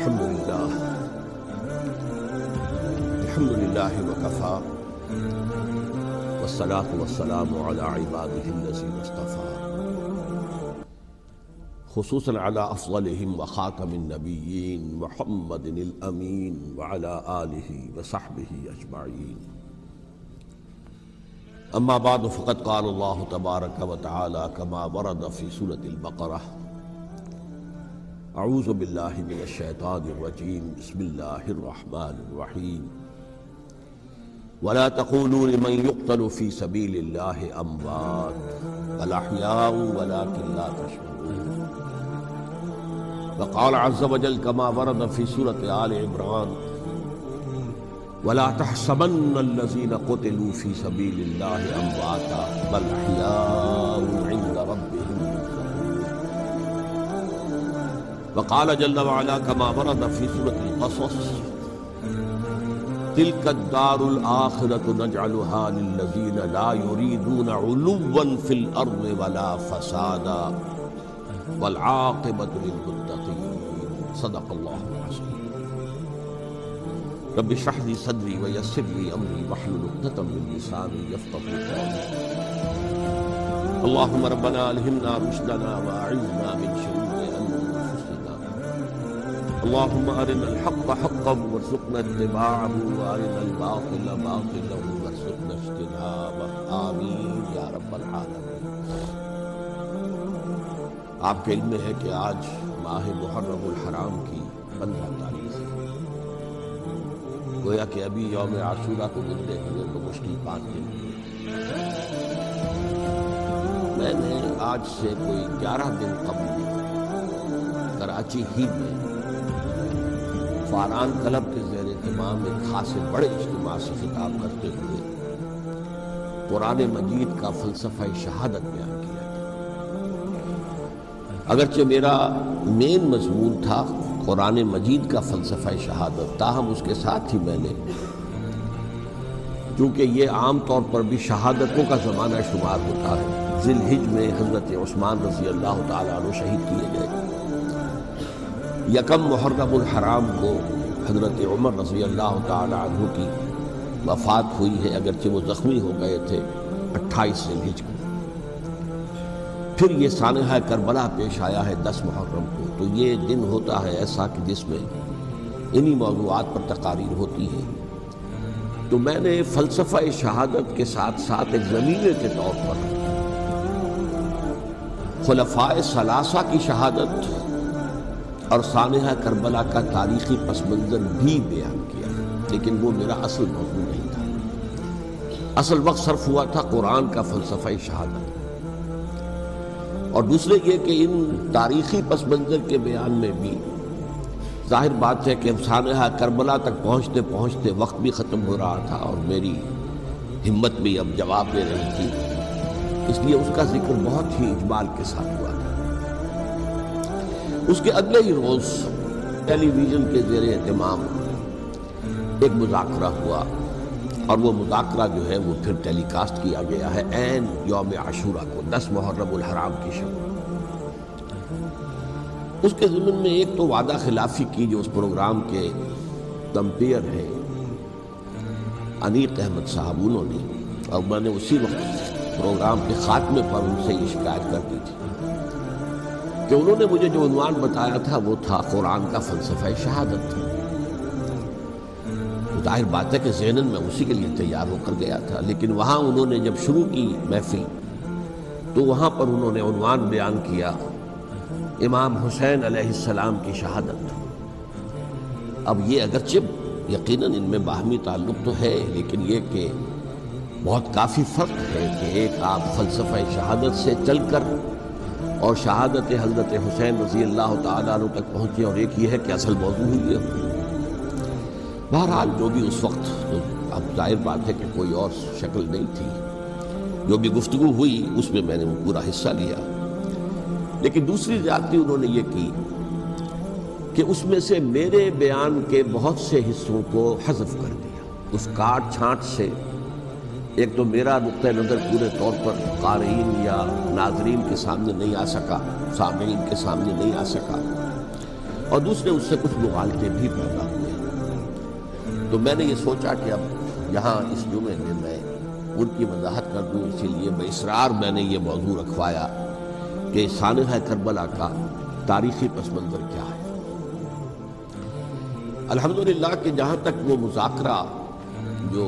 الحمد لله وكفى والصلاة والسلام على عباده الذين اصطفى خصوصا على أفضلهم وخاتم النبيين محمد الأمين وعلى آله وصحبه أجمعين. أما بعد فقد قال الله تبارك وتعالى كما ورد في سورة البقرة: اعوذ باللہ من الشیطان الرجیم بسم اللہ الرحمن الرحیم ولا تقولوا لمن يقتل في سبيل الله اموات بل احیاء ولكن لا تشعرون. وقال عز وجل كما ورد في سورة آل عمران: ولا تحسبن الذين قتلوا في سبيل الله امواتا بل احیاء عند ربهم. وقال جل وعلا كما ورد في سورة القصص: تلك الدار الآخرة نجعلها للذين لا يريدون علوا في الأرض ولا فسادا والعاقبة للمتقين. صدق الله العظيم. رب اشرح لي صدري ويسر لي أمري واحلل عقدة من لساني يفقهوا قولي. اللهم ربنا ألهمنا رشدنا وأعذنا من شرور اللهم أرنا الحق حقا وارزقنا اتباعه وأرنا الباطل باطلا وارزقنا اجتنابه. آمین یا رب العالمین. آپ کے علم میں ہے کہ آج ماہ محرم الحرام کی 15 تاریخ ہے. گویا کہ ابھی یوم عاشوراء کو گزرے ہوئے تو مشکل 5 دن ہوئے. میں نے آج سے کوئی 11 دن قبل کراچی ہی میں فاران کلب کے زیر اہتمام ایک خاصے بڑے اجتماع سے خطاب کرتے ہوئے قرآن مجید کا فلسفہ شہادت بیان کیا تھا. اگرچہ میرا مین مضمون تھا قرآن مجید کا فلسفہ شہادت، تاہم اس کے ساتھ ہی میں نے، چونکہ یہ عام طور پر بھی شہادتوں کا زمانہ شمار ہوتا ہے، ذی الحج میں حضرت عثمان رضی اللہ تعالیٰ عنہ شہید کیے گئے. یکم محرم الحرام کو حضرت عمر رضی اللہ تعالی عنہ کی وفات ہوئی ہے، اگرچہ وہ زخمی ہو گئے تھے 28 ذی الحج کو. پھر یہ سانحہ کربلا پیش آیا ہے 10 محرم کو. تو یہ دن ہوتا ہے ایسا کہ جس میں انہی موضوعات پر تقاریر ہوتی ہے. تو میں نے فلسفہ شہادت کے ساتھ ساتھ ایک ضمیمے کے طور پر خلفائے ثلاثہ کی شہادت اور سانحہ کربلا کا تاریخی پس منظر بھی بیان کیا، لیکن وہ میرا اصل موضوع نہیں تھا. اصل وقت صرف ہوا تھا قرآن کا فلسفہ شہادت. اور دوسرے یہ کہ ان تاریخی پس منظر کے بیان میں بھی ظاہر بات ہے کہ سانحہ کربلا تک پہنچتے پہنچتے وقت بھی ختم ہو رہا تھا اور میری ہمت بھی اب جواب دے رہی تھی، اس لیے اس کا ذکر بہت ہی اجمال کے ساتھ ہوا تھا. اس کے اگلے ہی روز ٹیلی ویژن کے زیر اہتمام ایک مذاکرہ ہوا، اور وہ مذاکرہ جو ہے وہ پھر ٹیلی کاسٹ کیا گیا ہے عین یوم عاشوراء کو 10 محرم الحرام کی شب. اس کے ضمن میں ایک تو وعدہ خلافی کی جو اس پروگرام کے کمپیئر ہیں انیق احمد صاحب، انہوں نے، اور میں نے اسی وقت پروگرام کے خاتمے پر ان سے یہ شکایت کر دی تھی کہ انہوں نے مجھے جو عنوان بتایا تھا وہ تھا قرآن کا فلسفہ شہادت. ظاہر بات ہے کہ ذہناً میں اسی کے لیے تیار ہو کر گیا تھا، لیکن وہاں انہوں نے جب شروع کی محفل تو وہاں پر انہوں نے عنوان بیان کیا امام حسین علیہ السلام کی شہادت. اب یہ اگرچہ یقیناً ان میں باہمی تعلق تو ہے، لیکن یہ کہ بہت کافی فرق ہے کہ ایک آپ فلسفہ شہادت سے چل کر اور شہادت حضرت حسین رضی اللہ تعالیٰ عنہ تک پہنچے، اور ایک یہ ہے کہ اصل موضوع ہی یہ ہو. بہرحال جو بھی اس وقت، اب ظاہر بات ہے کہ کوئی اور شکل نہیں تھی، جو بھی گفتگو ہوئی اس میں میں نے پورا حصہ لیا. لیکن دوسری زیادتی انہوں نے یہ کی کہ اس میں سے میرے بیان کے بہت سے حصوں کو حذف کر دیا. اس کاٹ چھانٹ سے ایک تو میرا نقطہ نظر پورے طور پر قارئین یا ناظرین کے سامنے نہیں آ سکا، سامعین کے سامنے نہیں آ سکا. اور دوسرے اس سے کچھ مغالطے بھی پیدا ہوئے۔ تو میں نے یہ سوچا کہ اب یہاں اس جمعے میں ان کی وضاحت کر دوں، اسی لیے باصرار میں نے یہ موضوع رکھوایا کہ سانحہ کربلا کا تاریخی پس منظر کیا ہے۔ الحمدللہ کہ جہاں تک وہ مذاکرہ جو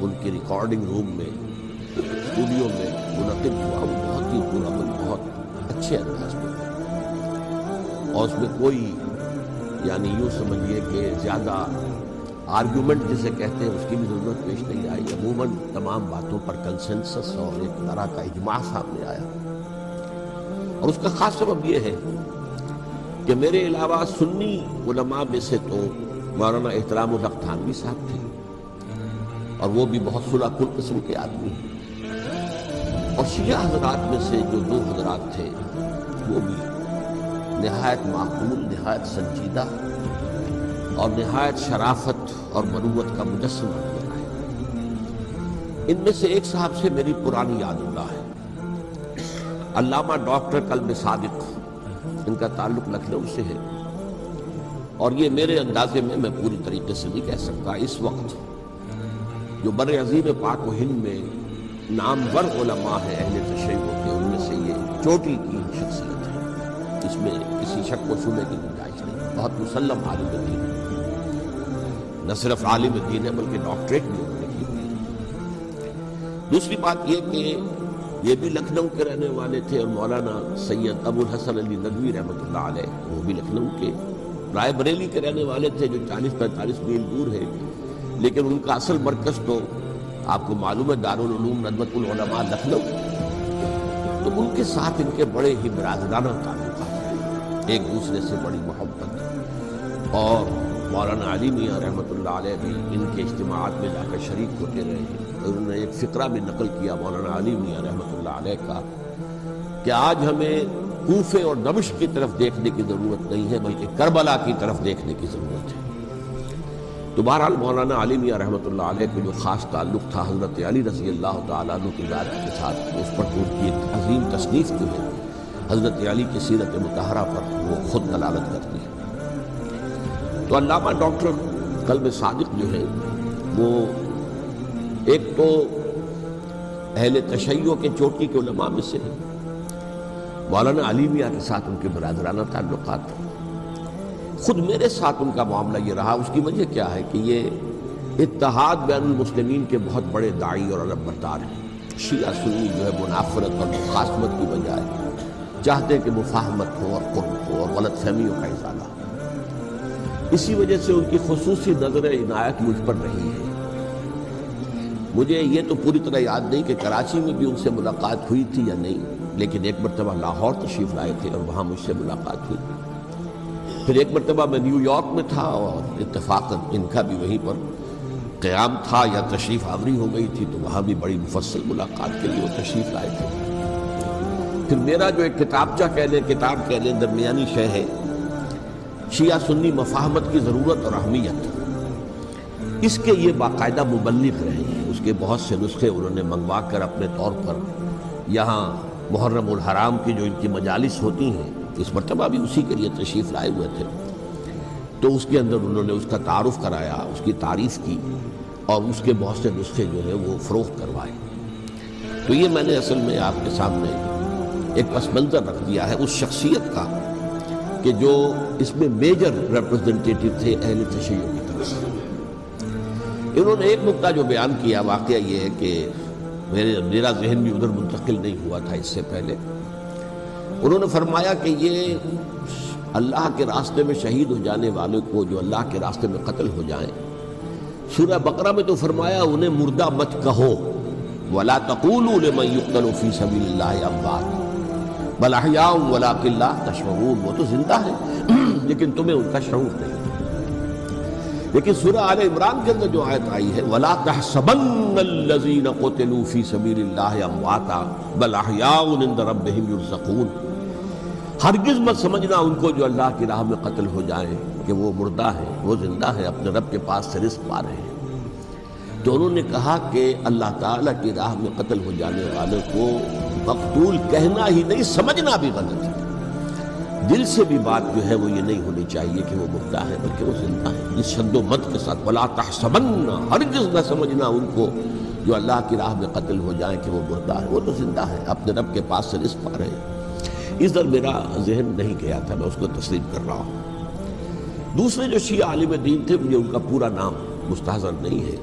ان کی ریکارڈنگ روم میں اسٹوڈیو میں منعقد ہوا وہ بہت ہی پرامن، بہت اچھے انداز میں تھا، اور اس میں کوئی یعنی یوں سمجھیے کہ زیادہ آرگیومنٹ جسے کہتے ہیں اس کی بھی ضرورت پیش نہیں آئی۔ عموماً تمام باتوں پر کنسنسس اور ایک طرح کا اجماع سامنے آیا، اور اس کا خاص سبب یہ ہے کہ میرے علاوہ سنی علماء میں سے تو مولانا احترام الحق تھانوی صاحب تھے، اور وہ بھی بہت صلح کن قسم کے آدمی ہیں، اور شیعہ حضرات میں سے جو دو حضرات تھے وہ بھی نہایت معقول، نہایت سنجیدہ اور نہایت شرافت اور مروت کا مجسمہ نظر آئے۔ ان میں سے ایک صاحب سے میری پرانی یاد اللہ ہے، علامہ ڈاکٹر قلب صادق، ان کا تعلق لکھنؤ سے ہے، اور یہ میرے اندازے میں پوری طریقے سے نہیں کہہ سکتا، اس وقت جو بر عظیم پاک و ہند میں نامور علماء ہیں اہل تشیع کے، ان میں سے یہ چوٹی کی شخصیت ہے، اس میں کسی شک و شبہ کی گنجائش نہیں، بہت مسلم عالم دین ہے، نہ صرف عالم دین ہے بلکہ ڈاکٹریٹ بھی انہوں نے کی ہوئی ہے۔ دوسری بات یہ کہ یہ بھی لکھنؤ کے رہنے والے تھے، اور مولانا سید ابو الحسن علی ندوی رحمۃ اللہ علیہ وہ بھی لکھنؤ کے، رائے بریلی کے رہنے والے تھے جو 40-45 میل دور ہے، لیکن ان کا اصل مرکز تو آپ کو معلوم ہے دارالعلوم ندوۃ العلماء لکھنؤ۔ تو ان کے ساتھ ان کے بڑے ہی برادرانہ تعلقات، ایک دوسرے سے بڑی محبت، اور مولانا علی میاں رحمۃ اللہ علیہ بھی ان کے اجتماعات میں جا کر شریک ہوتے رہے ہیں۔ انہوں نے ایک فقرہ بھی نقل کیا مولانا علی میاں رحمۃ اللہ علیہ کا کہ آج ہمیں کوفے اور دمشق کی طرف دیکھنے کی ضرورت نہیں ہے بلکہ کربلا کی طرف دیکھنے کی ضرورت ہے۔ تو بہرحال مولانا علی میاں رحمۃ اللہ علیہ کو جو خاص تعلق تھا حضرت علی رضی اللہ تعالیٰ عنہ کی ذات کے ساتھ، اس پر ان کی ایک عظیم تصنیف جو ہے حضرت علی کی سیرت مطہرہ پر وہ خود دلالت کرتی ہے۔ تو علامہ ڈاکٹر قلب صادق جو ہے وہ ایک تو اہل تشیع کے چوٹی کے علماء میں سے ہیں، مولانا علی میاں کے ساتھ ان کے برادرانہ تعلقات ہیں۔ خود میرے ساتھ ان کا معاملہ یہ رہا، اس کی وجہ کیا ہے کہ یہ اتحاد بین المسلمین کے بہت بڑے داعی اور علم بردار ہیں۔ شیعہ سنی جو ہے منافرت اور مخاصمت کی بجائے چاہتے کہ مفاہمت ہو اور قرب ہو اور غلط فہمیوں کا ازالہ ہو۔ اسی وجہ سے ان کی خصوصی نظر عنایت مجھ پر رہی ہے۔ مجھے یہ تو پوری طرح یاد نہیں کہ کراچی میں بھی ان سے ملاقات ہوئی تھی یا نہیں، لیکن ایک مرتبہ لاہور تشریف لائے تھے اور وہاں مجھ سے ملاقات ہوئی۔ پھر ایک مرتبہ میں نیو یارک میں تھا اور اتفاقاً ان کا بھی وہیں پر قیام تھا یا تشریف آوری ہو گئی تھی، تو وہاں بھی بڑی مفصل ملاقات کے لیے وہ تشریف لائے تھے۔ پھر میرا جو ایک کتاب کہہ لیں درمیانی شے ہے، شیعہ سنی مفاہمت کی ضرورت اور اہمیت، اس کے یہ باقاعدہ مبلغ رہے ہیں۔ اس کے بہت سے نسخے انہوں نے منگوا کر اپنے طور پر یہاں محرم الحرام کی جو ان کی مجالس ہوتی ہیں، اس مرتبہ بھی اسی کے لیے تشریف لائے ہوئے تھے، تو اس کے اندر انہوں نے اس کا تعارف کرایا، اس کی تعریف کی، اور اس کے بہت سے نسخے جو ہیں وہ فروخت کروائے۔ تو یہ میں نے اصل میں آپ کے سامنے ایک پس منظر رکھ دیا ہے اس شخصیت کا کہ جو اس میں میجر ریپرزنٹیٹو تھے اہل تشیع کی طرف سے۔ انہوں نے ایک نقطہ جو بیان کیا، واقعہ یہ ہے کہ میرا ذہن بھی ادھر منتقل نہیں ہوا تھا اس سے پہلے، انہوں نے فرمایا کہ یہ اللہ کے راستے میں شہید ہو جانے والے کو جو اللہ کے راستے میں قتل ہو جائیں، سورہ بقرہ میں تو فرمایا انہیں مردہ مت کہو، وَلَا تَقُولُوا لِمَن يُقْتَلُ فِي سَبِيلِ اللَّهِ أَمْوَاتٌ بَلْ أَحْيَاءٌ وَلَٰكِن لَّا تَشْعُرُونَ، وہ تو زندہ ہیں لیکن تمہیں ان کا شعور نہیں۔ لیکن سورہ آل عمران کے اندر جو آیت آئی ہے وَلَا تَحْسَبَنَّ الَّذِينَ قُتِلُوا فِي سَبِيلِ اللَّهِ أَمْوَاتًا بَلْ أَحْيَاءٌ عِندَ رَبِّهِمْ يُرْزَقُونَ، ہرگز مت سمجھنا ان کو جو اللہ کی راہ میں قتل ہو جائیں کہ وہ مردہ ہیں، وہ زندہ ہیں، اپنے رب کے پاس سے رزق پا رہے ہیں۔ تو انہوں نے کہا کہ اللہ تعالیٰ کی راہ میں قتل ہو جانے والے کو مقتول کہنا ہی نہیں، سمجھنا بھی غلط ہے۔ دل سے بھی بات جو ہے وہ یہ نہیں ہونی چاہیے کہ وہ مردہ ہے، بلکہ وہ زندہ ہے، اس شد و مد کے ساتھ وَلَا تَحْسَبَنَّ، ہرگز نہ سمجھنا ان کو جو اللہ کی راہ میں قتل ہو جائیں کہ وہ مردہ ہے، وہ تو زندہ ہے، اپنے رب کے پاس سے رزق پا رہے ہیں۔ اس در میرا ذہن نہیں گیا تھا، میں اس کو تسلیم کر رہا ہوں۔ دوسرے جو شیعہ عالم دین تھے، مجھے ان کا پورا نام مستحضر نہیں ہے،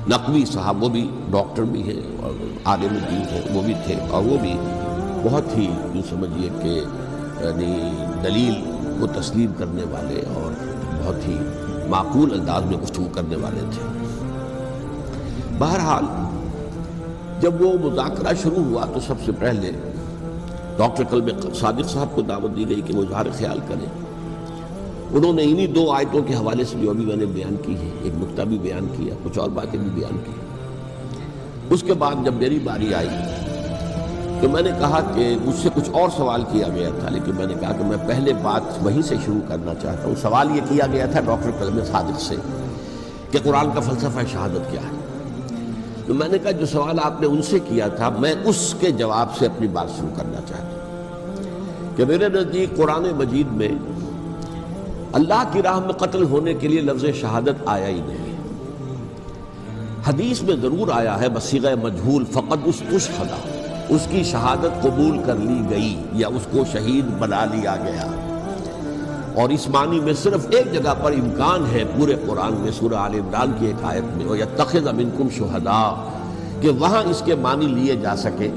نقوی صاحب، وہ بھی ڈاکٹر بھی ہے اور عالم دین ہے، وہ بھی تھے، اور وہ بھی بہت ہی یوں سمجھیے کہ یعنی دلیل کو تسلیم کرنے والے اور بہت ہی معقول انداز میں گفتگو کرنے والے تھے۔ بہرحال جب وہ مذاکرہ شروع ہوا تو سب سے پہلے ڈاکٹر قلب صادق صاحب کو دعوت دی گئی کہ وہ اظہار خیال کریں۔ انہوں نے انہی 2 آیتوں کے حوالے سے جو ابھی میں نے بیان کی ہے، ایک نکتہ بھی بیان کیا، کچھ اور باتیں بھی بیان کی۔ اس کے بعد جب میری باری آئی تو میں نے کہا کہ مجھ سے کچھ اور سوال کیا گیا تھا، لیکن میں نے کہا کہ میں پہلے بات وہیں سے شروع کرنا چاہتا ہوں۔ سوال یہ کیا گیا تھا ڈاکٹر قلب صادق سے کہ قرآن کا فلسفہ شہادت کیا ہے۔ تو میں نے کہا جو سوال آپ نے ان سے کیا تھا، میں اس کے جواب سے اپنی بات شروع کرنا چاہتا ہوں کہ میرے نزدیک قرآن مجید میں اللہ کی راہ میں قتل ہونے کے لیے لفظ شہادت آیا ہی نہیں۔ حدیث میں ضرور آیا ہے بصیغہ مجہول، فقط استشہد، اس کی شہادت قبول کر لی گئی یا اس کو شہید بنا لیا گیا۔ اور اس معنی میں صرف ایک جگہ پر امکان ہے پورے قرآن میں، سورہ آل عمران کی ایک آیت میں، وَيَتَّخِذَ مِنْكُمْ شُهَدَاءَ، کہ وہاں اس کے معنی لیے جا سکے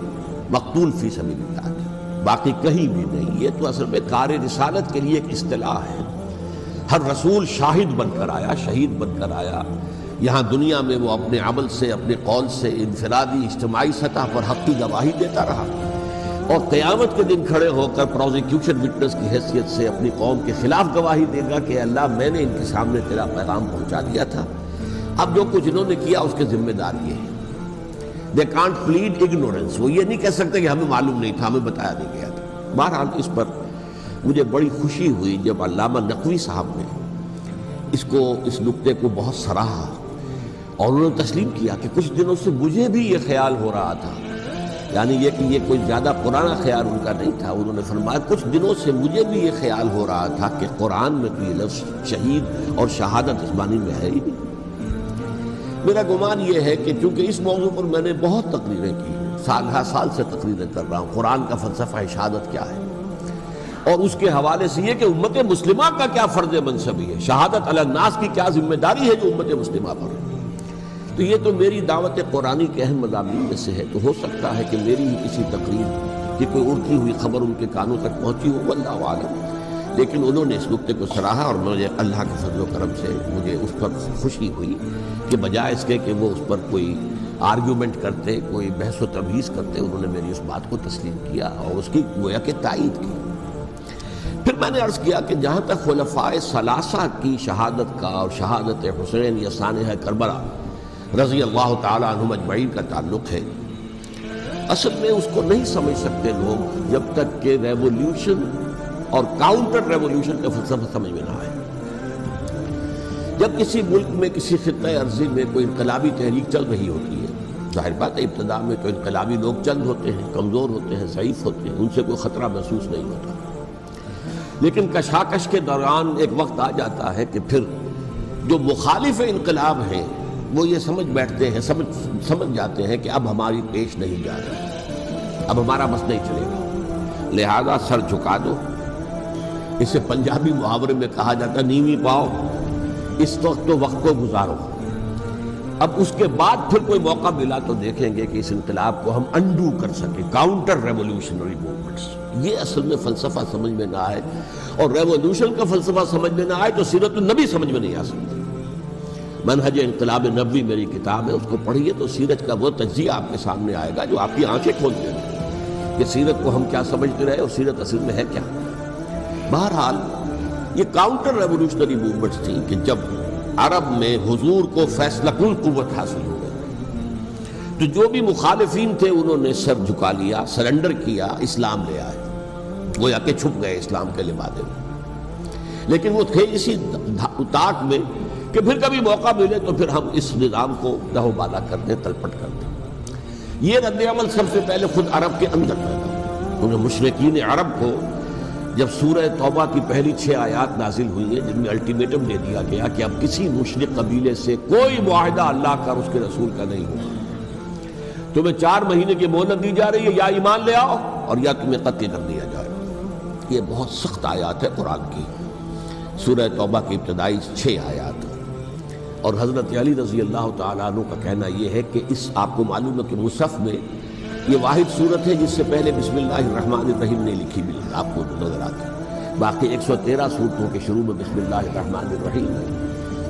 مقتول فی سبیل اللہ، باقی کہیں بھی نہیں۔ یہ تو اصل میں کار رسالت کے لیے ایک اصطلاح ہے۔ ہر رسول شاہد بن کر آیا، شہید بن کر آیا۔ یہاں دنیا میں وہ اپنے عمل سے، اپنے قول سے، انفرادی اجتماعی سطح پر حق کی گواہی دیتا رہا، اور قیامت کے دن کھڑے ہو کر پروزیکیوشن وٹنس کی حیثیت سے اپنی قوم کے خلاف گواہی دے گا کہ اللہ میں نے ان کے سامنے تیرا پیغام پہنچا دیا تھا، اب جو کچھ انہوں نے کیا اس کے ذمہ دار یہ ہے۔ دے کانٹ پلیڈ اگنورنس، وہ یہ نہیں کہہ سکتے کہ ہمیں معلوم نہیں تھا، ہمیں بتایا نہیں گیا تھا۔ بہرحال اس پر مجھے بڑی خوشی ہوئی جب علامہ نقوی صاحب نے اس نکتے کو بہت سراہا، اور انہوں نے تسلیم کیا کہ کچھ دنوں سے مجھے بھی یہ خیال ہو رہا تھا، یعنی یہ کہ یہ کوئی زیادہ پرانا خیال ان کا نہیں تھا۔ انہوں نے فرمایا کچھ دنوں سے مجھے بھی یہ خیال ہو رہا تھا کہ قرآن میں تو یہ لفظ شہید اور شہادت اس معنی میں ہے ہی نہیں۔ میرا گمان یہ ہے کہ چونکہ اس موضوع پر میں نے بہت تقریریں کی، سال ہر سال سے تقریریں کر رہا ہوں، قرآن کا فلسفہ شہادت کیا ہے، اور اس کے حوالے سے یہ کہ امت مسلمہ کا کیا فرض منصبی ہے، شہادت علی الناس کی کیا ذمہ داری ہے جو امت مسلمہ پر ہے۔ تو یہ تو میری دعوت قرآنی کے اہم مضامین میں سے ہے، تو ہو سکتا ہے کہ میری ہی کسی تقریر کی کوئی اڑتی ہوئی خبر ان کے کانوں تک پہنچی ہو، واللہ عالم۔ لیکن انہوں نے اس نکتے کو سراہا، اور مجھے اللہ کے فضل و کرم سے مجھے اس پر خوشی ہوئی کہ بجائے اس کے کہ وہ اس پر کوئی آرگیومنٹ کرتے، کوئی بحث و تبحیث کرتے، انہوں نے میری اس بات کو تسلیم کیا اور اس کی گویا کہ تائید کی۔ پھر میں نے عرض کیا کہ جہاں تک خلفائے ثلاثہ کی شہادت کا اور شہادت حسین یا سانحہ کربلا رضی اللہ تعالیٰ عنہم اجمعین کا تعلق ہے، اصل میں اس کو نہیں سمجھ سکتے لوگ جب تک کہ ریولیوشن اور کاؤنٹر ریولیوشن کا فلسفہ سمجھ میں نہ آئے۔ جب کسی ملک میں کسی خطہ ارضی میں کوئی انقلابی تحریک چل رہی ہوتی ہے، ظاہر بات ہے ابتدا میں تو انقلابی لوگ چند ہوتے ہیں، کمزور ہوتے ہیں، ضعیف ہوتے ہیں، ان سے کوئی خطرہ محسوس نہیں ہوتا، لیکن کشاکش کے دوران ایک وقت آ جاتا ہے کہ پھر جو مخالف انقلاب ہیں وہ یہ سمجھ بیٹھتے ہیں، سمجھ جاتے ہیں کہ اب ہماری پیش نہیں جا رہی، اب ہمارا بس نہیں چلے گا، لہذا سر جھکا دو۔ اسے پنجابی محاورے میں کہا جاتا ہے نیوی پاؤ، اس وقت تو وقت کو گزارو۔ اب اس کے بعد پھر کوئی موقع ملا تو دیکھیں گے کہ اس انقلاب کو ہم انڈو کر سکیں، کاؤنٹر ریولیوشنری موومنٹس۔ یہ اصل میں فلسفہ سمجھ میں نہ آئے، اور ریولیوشن کا فلسفہ سمجھ میں نہ آئے تو سیرت النبی سمجھ میں نہیں آ سکتی۔ منہج انقلاب نبوی میری کتاب ہے، اس کو پڑھیے تو سیرت کا وہ تجزیہ آپ کے سامنے آئے گا جو آپ کی آنکھیں کھول دے گا کہ سیرت کو ہم کیا سمجھتے رہے اور سیرت اصل میں ہے کیا۔ بہرحال یہ کاؤنٹر ریولیوشنری موومنٹس تھیں کہ جب عرب میں حضور کو فیصلہ کن قوت حاصل ہو گئی تو جو بھی مخالفین تھے انہوں نے سر جھکا لیا، سرنڈر کیا، اسلام لے آئے، گویا کہ چھپ گئے اسلام کے لبادے میں۔ لیکن وہ تھے اسی طاق میں کہ پھر کبھی موقع ملے تو پھر ہم اس نظام کو دہو بالا کر دیں، تلپٹ کر دیں۔ یہ رد عمل سب سے پہلے خود عرب کے اندر پیدا ہوا۔ انہیں مشرکین عرب کو جب سورہ توبہ کی پہلی 6 آیات نازل ہوئی ہیں جن میں الٹیمیٹم دے دیا گیا کہ اب کسی مشرک قبیلے سے کوئی معاہدہ اللہ کا اور اس کے رسول کا نہیں ہوگا، تمہیں 4 مہینے کی مہلت دی جا رہی ہے، یا ایمان لے آؤ اور یا تمہیں قتل کر دیا جائے گا۔ یہ بہت سخت آیات ہے قرآن کی، سورہ توبہ کی ابتدائی 6 آیات۔ اور حضرت علی رضی اللہ تعالیٰ عنہ کا کہنا یہ ہے کہ آپ کو معلوم ہے کہ مصحف میں یہ واحد صورت ہے جس سے پہلے بسم اللہ الرحمن الرحیم نہیں لکھی بھی آپ کو نظر آتی ہے، باقی 113 صورتوں کے شروع میں بسم اللہ الرحمن الرحیم ہے۔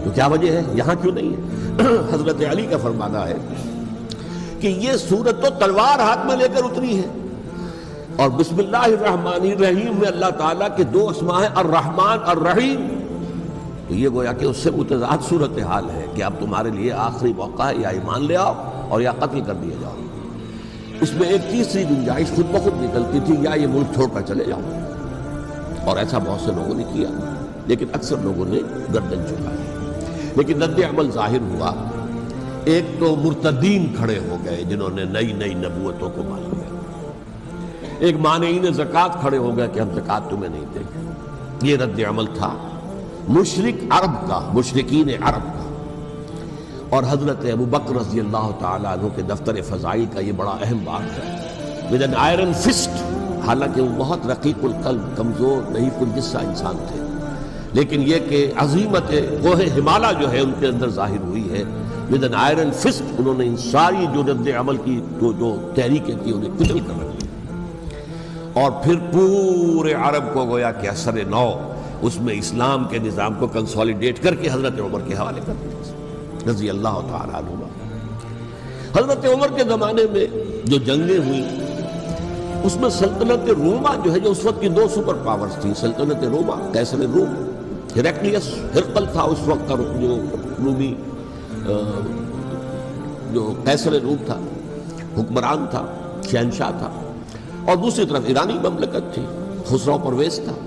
تو کیا وجہ ہے یہاں کیوں نہیں ہے؟ حضرت علی کا فرمانا ہے کہ یہ صورت تو تلوار ہاتھ میں لے کر اتری ہے، اور بسم اللہ الرحمن الرحیم میں اللہ تعالیٰ کے 2 اسماء ہیں، الرحمن الرحیم، تو یہ گویا کہ اس سے متضاد صورتحال ہے کہ اب تمہارے لیے آخری موقع ہے، یا ایمان لے آؤ اور یا قتل کر دیا جاؤ۔ اس میں ایک تیسری گنجائش خود بخود نکلتی تھی، یا یہ ملک چھوڑ کر چلے جاؤ، اور ایسا بہت سے لوگوں نے کیا، لیکن اکثر لوگوں نے گردن جھکائی۔ لیکن رد عمل ظاہر ہوا، ایک تو مرتدین کھڑے ہو گئے جنہوں نے نئی نئی نبوتوں کو مان لیا، ایک مانعین زکوٰۃ کھڑے ہو گئے کہ ہم زکوٰۃ تمہیں نہیں دیں گے۔ یہ رد عمل تھا مشرک عرب کا، مشرکین عرب کا۔ اور حضرت ابو بکر رضی اللہ تعالیٰ عنہ کے دفتر فضائل کا یہ بڑا اہم بات ہے، ود این آئرن فسٹ، حالانکہ وہ بہت رقیق القلب، کمزور نہیں الجثہ انسان تھے، لیکن یہ کہ عظیمت کوہ ہمالیہ جو ہے ان کے اندر ظاہر ہوئی ہے، ود این آئرن فسٹ انہوں نے ان ساری جو رد عمل کی جو تحریکیں کی انہیں کچل کر رکھ دیا، اور پھر پورے عرب کو گویا کہ اثر نو اس میں اسلام کے نظام کو کنسولیڈیٹ کر کے حضرت عمر کے حوالے کر دیا رضی اللہ تعالیٰ عنہ۔ حضرت عمر کے زمانے میں جو جنگیں ہوئیں اس میں سلطنت روما جو ہے، جو اس وقت کی 2 سپر پاورز تھیں، سلطنت روما، قیصر روم، ہرقلیس، ہرقل تھا اس وقت کا جو رومی جو قیصر روم تھا، حکمران تھا، شہنشاہ تھا، اور دوسری طرف ایرانی مملکت تھی، خسرو پرویز تھا۔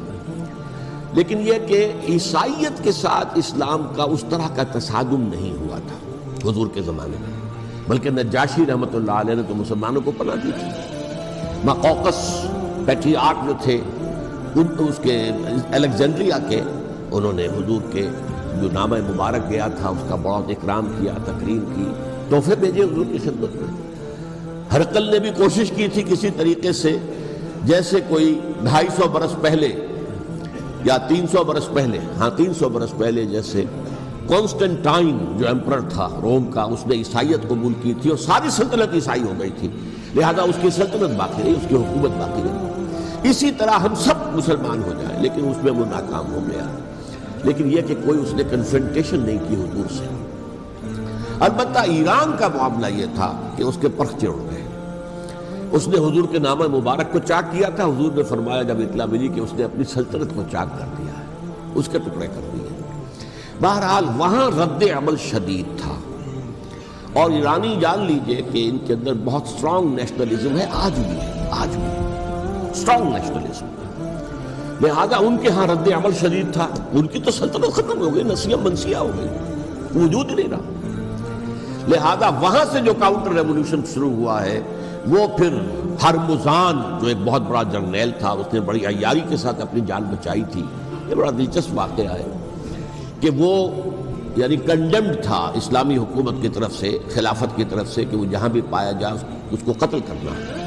لیکن یہ کہ عیسائیت کے ساتھ اسلام کا اس طرح کا تصادم نہیں ہوا تھا حضور کے زمانے میں، بلکہ نجاشی رحمۃ اللہ علیہ نے تو مسلمانوں کو پناہ دی تھی۔ مقوقس پیٹریارک جو تھے اس کے الیگزینڈریا کے، انہوں نے حضور کے جو نامہ مبارک گیا تھا اس کا بہت اکرام کیا، تکریم کی، تحفے بھیجے حضور کی خدمت میں۔ ہرقل نے بھی کوشش کی تھی کسی طریقے سے، جیسے کوئی 250 برس پہلے یا 300 برس پہلے، 300 برس پہلے جیسے کانسٹنٹائن جو ایمپرر تھا روم کا، اس نے عیسائیت قبول کی تھی اور ساری سلطنت عیسائی ہو گئی تھی، لہذا اس کی سلطنت باقی رہی، اس کی حکومت باقی رہی۔ اسی طرح ہم سب مسلمان ہو جائیں، لیکن اس میں وہ ناکام ہو گیا۔ لیکن یہ کہ کوئی اس نے کنفرنٹیشن نہیں کی حضور سے۔ البتہ ایران کا معاملہ یہ تھا کہ اس کے پرخچے اڑ گئے، اس نے حضور کے نامہ مبارک کو چاک کیا تھا، حضور نے فرمایا جب اطلاع ملی کہ اس نے اپنی سلطنت کو چاک کر دیا ہے، اس کے ٹکڑے کر دیے۔ بہرحال وہاں رد عمل شدید تھا، اور ایرانی جان لیجئے کہ ان کے اندر بہت سٹرونگ نیشنلزم ہے، آج بھی ہے، آج بھی سٹرونگ نیشنلزم، لہذا ان کے ہاں رد عمل شدید تھا۔ ان کی تو سلطنت ختم ہو گئی، نسیہ منسیہ ہو گئی، وجود ہی نہیں رہا۔ لہذا وہاں سے جو کاؤنٹر ریولوشن شروع ہوا ہے وہ پھر ہرمزان جو ایک بہت بڑا جرنیل تھا، اس نے بڑی عیاری کے ساتھ اپنی جان بچائی تھی۔ یہ بڑا دلچسپ واقعہ ہے کہ وہ یعنی کنڈیمڈ تھا اسلامی حکومت کی طرف سے، خلافت کی طرف سے، کہ وہ جہاں بھی پایا جائے اس کو قتل کرنا ہے۔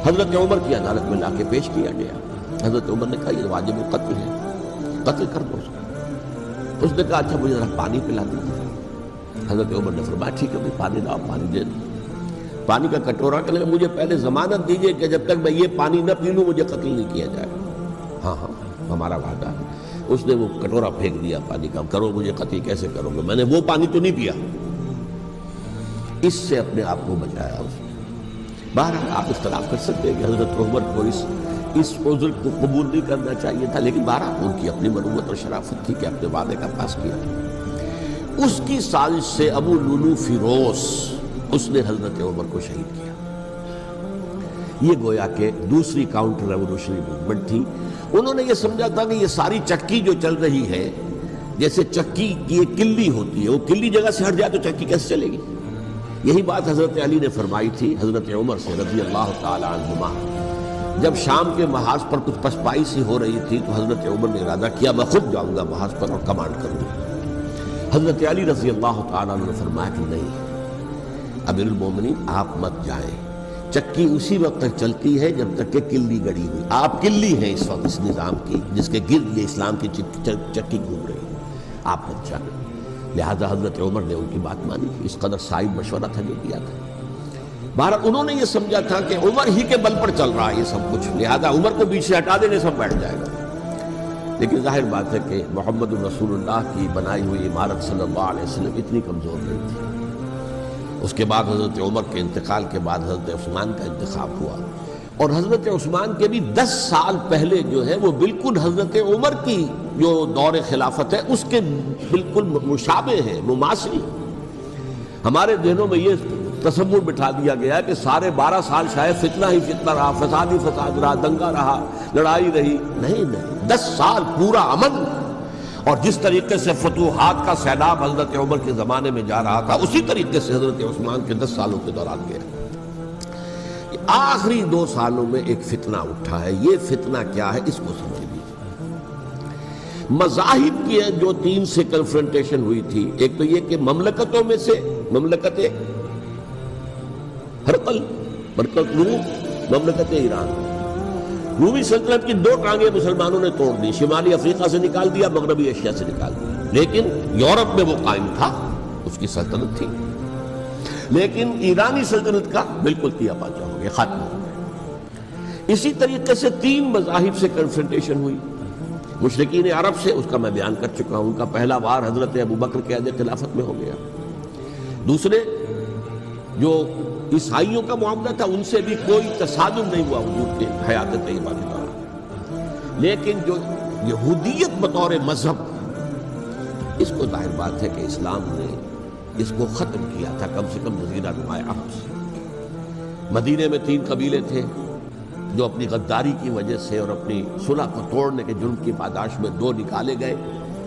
حضرت عمر کی عدالت میں لا کے پیش کیا گیا، حضرت عمر نے کہا یہ واجب القتل ہے، قتل کر دو اس کو۔ اس نے کہا اچھا مجھے ذرا پانی پلا دیجیے۔ حضرت عمر نے فرمایا ٹھیک ہے پانی لاؤ، پانی دے دو۔ پانی کا کٹورا کہ مجھے پہلے ضمانت دیجیے کہ جب تک میں یہ پانی نہ پی لوں مجھے قتل نہیں کیا جائے۔ ہاں ہاں ہمارا وعدہ ہے۔ اس نے وہ کٹورا پھینک دیا پانی کا، کرو مجھے قتل کیسے کرو گے، میں نے وہ پانی تو نہیں پیا۔ اس سے اپنے آپ کو بچایا اس نے۔ بہرحال آپ اختلاف کر سکتے ہیں کہ حضرت عمر کو اس عذر کو قبول نہیں کرنا چاہیے تھا، لیکن بہرحال ان کی اپنی مروت اور شرافت تھی کہ اپنے وعدے کا پاس کیا۔ اس کی سازش سے ابو لولو فیروز اس نے حضرت عمر کو شہید کیا۔ یہ گویا کہ دوسری کاؤنٹر ریولوشنری موومنٹ تھی۔ انہوں نے یہ سمجھا تھا کہ یہ ساری چکی جو چل رہی ہے، جیسے چکی کی ایک کلی ہوتی ہے، وہ کلی جگہ سے ہٹ جائے تو چکی کیسے چلے گی۔ یہی بات حضرت علی نے فرمائی تھی حضرت عمر سے رضی اللہ تعالی عنہما جب شام کے محاذ پر کچھ پسپائی سی ہو رہی تھی تو حضرت عمر نے ارادہ کیا میں خود جاؤں گا محاذ پر اور کمانڈ کروں گا۔ حضرت علی رضی اللہ تعالیٰ عنہ نے فرمایا کہ نہیں امیر المومنین آپ مت جائیں، چکی اسی وقت تک چلتی ہے جب تک کہ کلی گڑی ہوئی، آپ کلی ہیں اس وقت اس نظام کی جس کے گرد یہ اسلام کی چکی گھوم رہی ہے، آپ مت جائیں۔ لہذا حضرت عمر نے ان کی بات مانی، اس قدر صائب مشورہ تھا جو کیا تھا۔ بہرحال انہوں نے یہ سمجھا تھا کہ عمر ہی کے بل پر چل رہا ہے یہ سب کچھ، لہذا عمر کو پیچھے ہٹا دینے سب بیٹھ جائے گا۔ لیکن ظاہر بات ہے کہ محمد رسول اللہ کی بنائی ہوئی عمارت صلی اللہ علیہ وسلم اتنی کمزور نہیں تھی۔ اس کے بعد حضرت عمر کے انتقال کے بعد حضرت عثمان کا انتخاب ہوا، اور حضرت عثمان کے بھی 10 سال پہلے جو ہے وہ بالکل حضرت عمر کی جو دور خلافت ہے اس کے بالکل مشابہ ہیں، مماثل۔ ہمارے ذہنوں میں یہ تصور بٹھا دیا گیا کہ سارے 12 سال شاید فتنہ ہی فتنہ رہا، فساد ہی فساد رہا، دنگا رہا، لڑائی رہی۔ نہیں، 10 سال پورا امن، اور جس طریقے سے فتوحات کا سیلاب حضرت عمر کے زمانے میں جا رہا تھا اسی طریقے سے حضرت عثمان کے 10 سالوں کے دوران گیا۔ آخری 2 سالوں میں ایک فتنہ اٹھا ہے، یہ فتنہ کیا ہے اس کو سمجھ لیجیے۔ مذاہب کی جو 3 سے کنفرنٹیشن ہوئی تھی، ایک تو یہ کہ مملکتوں میں سے مملکت ہرقل، مملکت روم، مملکت ایران، رومی سلطنت کی 2 ٹانگیں مسلمانوں نے توڑ دی، شمالی افریقہ سے نکال دیا، مغربی ایشیا سے نکال دیا، لیکن یورپ میں وہ قائم تھا، اس کی سلطنت تھی، لیکن ایرانی سلطنت کا بالکل تیا پاچا ہو گیا، ختم ہو گیا۔ اسی طریقے سے 3 مذاہب سے کنفرنٹیشن ہوئی، مشرکین عرب سے، اس کا میں بیان کر چکا ہوں، ان کا پہلا وار حضرت ابوبکر کے عہد خلافت میں ہو گیا۔ دوسرے جو عیسائیوں کا معاملہ تھا ان سے بھی کوئی تصادم نہیں ہوا حضور کے حیات طیبہ کے دوران، لیکن جو یہودیت بطور مذہب، اس کو ظاہر بات ہے کہ اسلام نے اس کو ختم کیا تھا، کم سے کم جزیرہ نما عرب سے۔ مدینے میں 3 قبیلے تھے جو اپنی غداری کی وجہ سے اور اپنی صلح کو توڑنے کے جرم کی پاداش میں 2 نکالے گئے،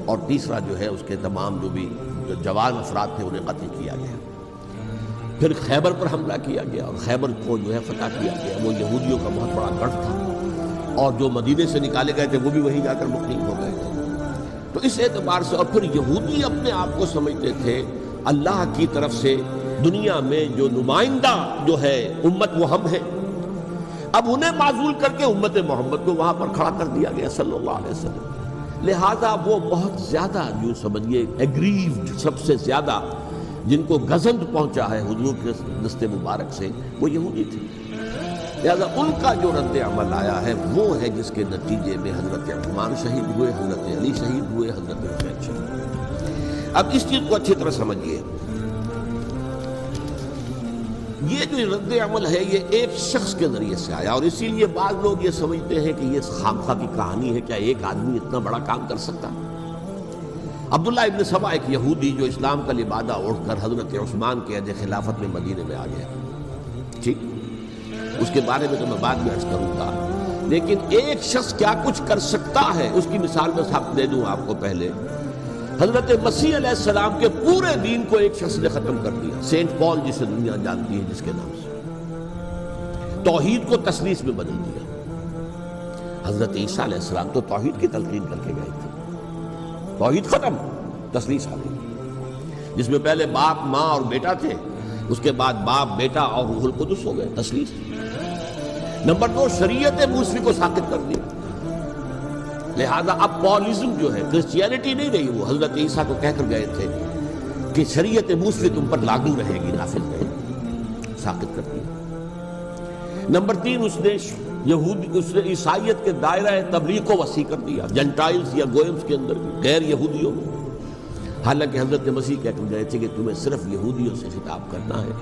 اور تیسرا جو ہے اس کے تمام جو بھی جوان افراد تھے انہیں قتل کیا گیا۔ پھر خیبر پر حملہ کیا گیا، اور خیبر کو جو ہے فتح کیا گیا، وہ یہودیوں کا بہت بڑا گڑھ تھا، اور جو مدینے سے نکالے گئے تھے وہ بھی وہیں جا کر مقیم ہو گئے تھے۔ تو اس اعتبار سے، اور پھر یہودی اپنے آپ کو سمجھتے تھے اللہ کی طرف سے دنیا میں جو نمائندہ جو ہے امت وہ ہم ہیں، اب انہیں معزول کر کے امت محمد کو وہاں پر کھڑا کر دیا گیا صلی اللہ علیہ وسلم۔ لہذا وہ بہت زیادہ جو سمجھیے ایگریوڈ، سب سے زیادہ جن کو گزند پہنچا ہے حضور کے دست مبارک سے، وہ یہودی تھے۔ لہذا ان کا جو رد عمل آیا ہے وہ ہے جس کے نتیجے میں حضرت عثمان شہید ہوئے، حضرت علی شہید ہوئے، حضرت حسین شہید ہوئے۔ اب اس چیز کو اچھی طرح سمجھیے، یہ جو رد عمل ہے یہ ایک شخص کے ذریعے سے آیا، اور اسی لیے بعض لوگ یہ سمجھتے ہیں کہ یہ خامخواہ کی کہانی ہے، کیا ایک آدمی اتنا بڑا کام کر سکتا؟ عبداللہ ابن سبا ایک یہودی جو اسلام کا لبادہ اوڑھ کر حضرت عثمان کے عہد خلافت میں مدینے میں آ گیا، ٹھیک، اس کے بارے میں تو میں بعد میں عرض کروں گا، لیکن ایک شخص کیا کچھ کر سکتا ہے اس کی مثال میں صاحب دے دوں آپ کو۔ پہلے حضرت مسیح علیہ السلام کے پورے دین کو ایک شخص نے ختم کر دیا، سینٹ پال جسے دنیا جانتی ہے جس کے نام سے، توحید کو تثلیث میں بدل دیا۔ حضرت عیسیٰ علیہ السلام تو توحید کی تلقین کر کے گئے تھے، توحید ختم، تثلیث آ گئی، جس میں پہلے باپ ماں اور بیٹا تھے، اس کے بعد باپ بیٹا اور روح القدس ہو گئے، تثلیث۔ نمبر 2، شریعت موسوی کو ساقط کر دیا، لہذا اب پالزم جو ہے کرسچینٹی نہیں رہی، وہ حضرت عیسیٰ کو کہہ کر گئے تھے کہ شریعت موسوی تم پر لاگو رہے گی، نافذ رہے گی، ساقط کر دیا۔ نمبر 3، اس نے عیسائیت کے دائرہ تبلیغ کو وسیع کر دیا، جنٹائلز یا گوئمز کے اندر بھی، غیر یہودیوں میں، حالانکہ حضرت مسیح کہہ کر گئے تھے کہ تمہیں صرف یہودیوں سے خطاب کرنا ہے،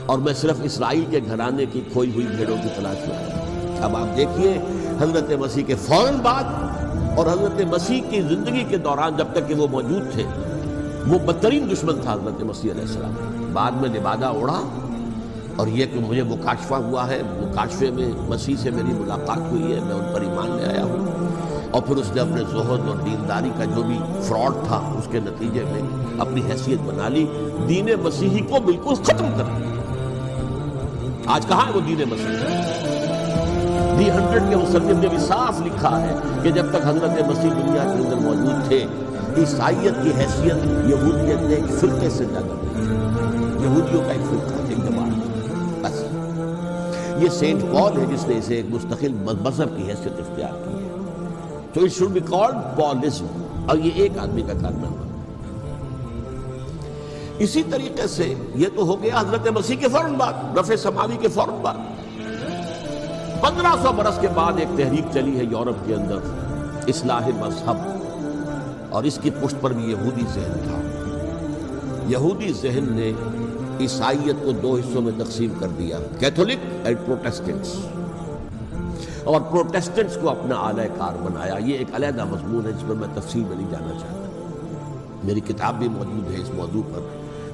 اور میں صرف اسرائیل کے گھرانے کی کھوئی ہوئی بھیڑوں کی تلاش میں آیا۔ اب آپ دیکھیے حضرت مسیح کے فوراً بعد اور حضرت مسیح کی زندگی کے دوران جب تک کہ وہ موجود تھے، وہ بدترین دشمن تھا حضرت مسیح علیہ السلام۔ بعد میں لبادہ اوڑھا، اور یہ کہ مجھے مکاشفہ ہوا ہے، مکاشفے میں مسیح سے میری ملاقات ہوئی ہے، میں ان پر ایمان لے آیا ہوں، اور پھر اس نے اپنے زہد اور دینداری کا جو بھی فراڈ تھا اس کے نتیجے میں اپنی حیثیت بنا لی، دین مسیحی کو بالکل ختم کر دیا۔ آج کہاں ہے وہ دین مسیحی؟ دی 100 کے مصنف نے بھی صاف لکھا ہے کہ جب تک حضرت مسیح دنیا کے اندر موجود تھے عیسائیت کی حیثیت یہودیت نے ایک فرقے سے زیادہ نہیں، یہودیوں کا ایک فرقہ، ایک جماعت بس۔ یہ سینٹ پال ہے جس نے اسے ایک مستقل مذہب کی حیثیت اختیار کی ہے، تو اٹ شوڈ بی کالڈ پالزم، اور یہ ایک آدمی کا کارنامہ۔ اسی طریقے سے یہ تو ہو گیا حضرت مسیح کے فوراً بعد، رفع سماوی کے فوراً بعد۔ 1500 برس کے بعد ایک تحریک چلی ہے یورپ کے اندر، اصلاح مذہب، اور اس کی پشت پر بھی یہودی ذہن تھا۔ یہودی ذہن نے عیسائیت کو 2 حصوں میں تقسیم کر دیا، کیتھولک اینڈ پروٹیسٹنٹس، اور پروٹیسٹنٹس کو اپنا اعلی کار بنایا۔ یہ ایک علیحدہ مضمون ہے جس پر میں تفصیل میں نہیں جانا چاہتا، میری کتاب بھی موجود ہے اس موضوع پر،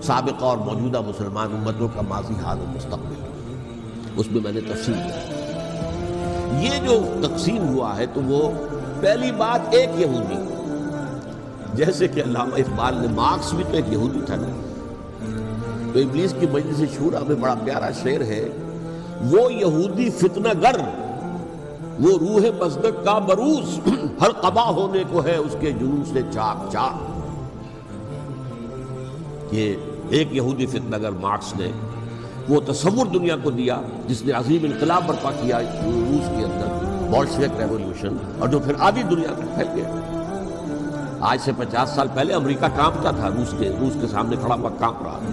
سابقہ اور موجودہ مسلمان امتوں کا ماضی، حال و مستقبل، اس میں میں نے تفصیل دی۔ یہ جو تقسیم ہوا ہے تو وہ پہلی بات ایک یہودی، جیسے کہ علامہ اقبال نے، مارکس بھی تو ایک یہودی تھا نا، تو ابلیس کی مجلس شورا میں بڑا پیارا شعر ہے، وہ یہودی فتنہ گر، وہ روح مصدق کا بروز، ہر قبا ہونے کو ہے اس کے جنون سے چاک چاک۔ یہ ایک یہودی فتنہ گر مارکس نے وہ تصور دنیا کو دیا جس نے عظیم انقلاب برپا کیا روس کے اندر، بولشوک ریولوشن، اور جو پھر آدھی دنیا تک پھیل گیا۔ آج سے 50 سال پہلے امریکہ کانپتا تھا، روس کے سامنے کھڑا ہوا کانپ رہا تھا،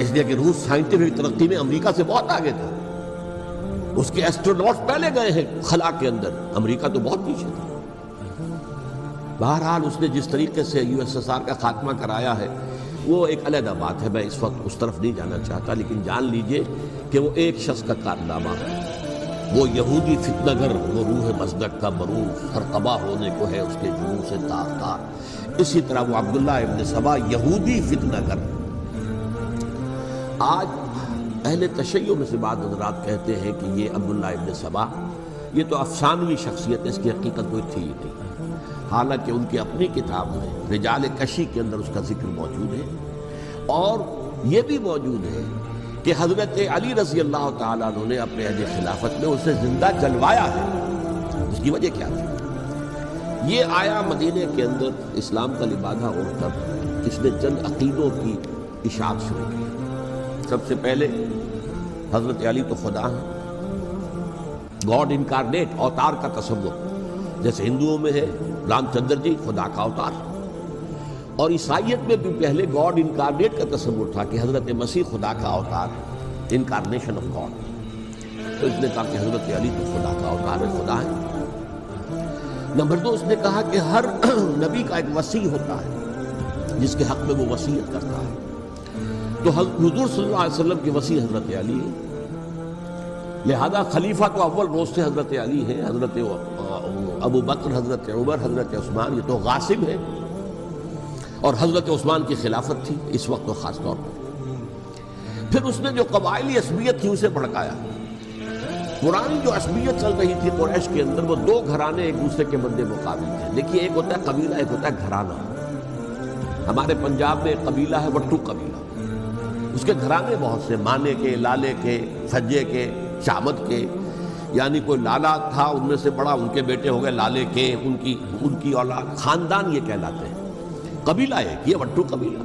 اس لیے کہ روس سائنٹیفک ترقی میں امریکہ سے بہت آگے تھا، اس کے ایسٹروناٹ پہلے گئے ہیں خلا کے اندر، امریکہ تو بہت پیچھے تھا۔ بہرحال اس نے جس طریقے سے USSR کا خاتمہ کرایا ہے وہ ایک علیحدہ بات ہے، میں اس وقت اس طرف نہیں جانا چاہتا، لیکن جان لیجئے کہ وہ ایک شخص کا کارنامہ ہے، وہ یہودی فتنہ گر، وہ روح مصدق کا بروز، ہر قبا ہونے کو ہے اس کے جنون سے تار تار۔ اسی طرح وہ عبداللہ ابن سبا یہودی فتنہ گر۔ آج اہل تشیع میں سے بعض حضرات کہتے ہیں کہ یہ عبداللہ ابن سبا یہ تو افسانوی شخصیت ہے، اس کی حقیقت کوئی تھی ہی نہیں، حالانکہ ان کی اپنی کتاب میں رجال کشی کے اندر اس کا ذکر موجود ہے، اور یہ بھی موجود ہے کہ حضرت علی رضی اللہ تعالیٰ عنہ نے اپنے عہد خلافت میں اسے زندہ جلوایا ہے۔ اس کی وجہ کیا تھی؟ یہ آیا مدینے کے اندر اسلام کا لبادہ اوڑھ کر، اس نے چند عقیدوں کی اشاعت شروع کی۔ سب سے پہلے حضرت علی تو خدا ہے، گاڈ انکارنیٹ، اوتار کا تصور، جیسے ہندوؤں میں ہے رام چندر جی خدا کا اوتار، اور عیسائیت میں بھی پہلے گاڈ انکارنیٹ کا تصور تھا کہ حضرت مسیح خدا کا اوتار ہے، انکارنیشن آف گاڈ۔ تو اس نے کہا کہ حضرت علی تو خدا کا اوتار ہے، خدا ہے۔ نمبر 2، اس نے کہا کہ ہر نبی کا ایک وصی ہوتا ہے جس کے حق میں وہ وصیت کرتا ہے، تو حضور صلی اللہ علیہ وسلم کے وصی حضرت علی ہے، لہذا خلیفہ تو اول روز سے حضرت علی ہے، حضرت ابو بکر، حضرت عمر، حضرت عثمان یہ تو غاصب ہے، اور حضرت عثمان کی خلافت تھی اس وقت تو خاص طور پر۔ پھر اس نے جو قبائلی عصبیت تھی اسے بھڑکایا۔ پرانی جو عصبیت چل رہی تھی قریش کے اندر، وہ 2 گھرانے ایک دوسرے کے مد مقابل تھے۔ دیکھیے، ایک ہوتا ہے قبیلہ، ایک ہوتا ہے گھرانہ۔ ہمارے پنجاب میں ایک قبیلہ ہے وٹو قبیلہ، اس کے گھرانے بہت سے، مانے کے، لالے کے، سجے کے، شامت کے، یعنی کوئی لالا تھا ان میں سے بڑا، ان کے بیٹے ہو گئے لالے کے، ان کی اولاد، خاندان یہ کہلاتے ہیں۔ قبیلہ ایک، یہ وٹو قبیلہ۔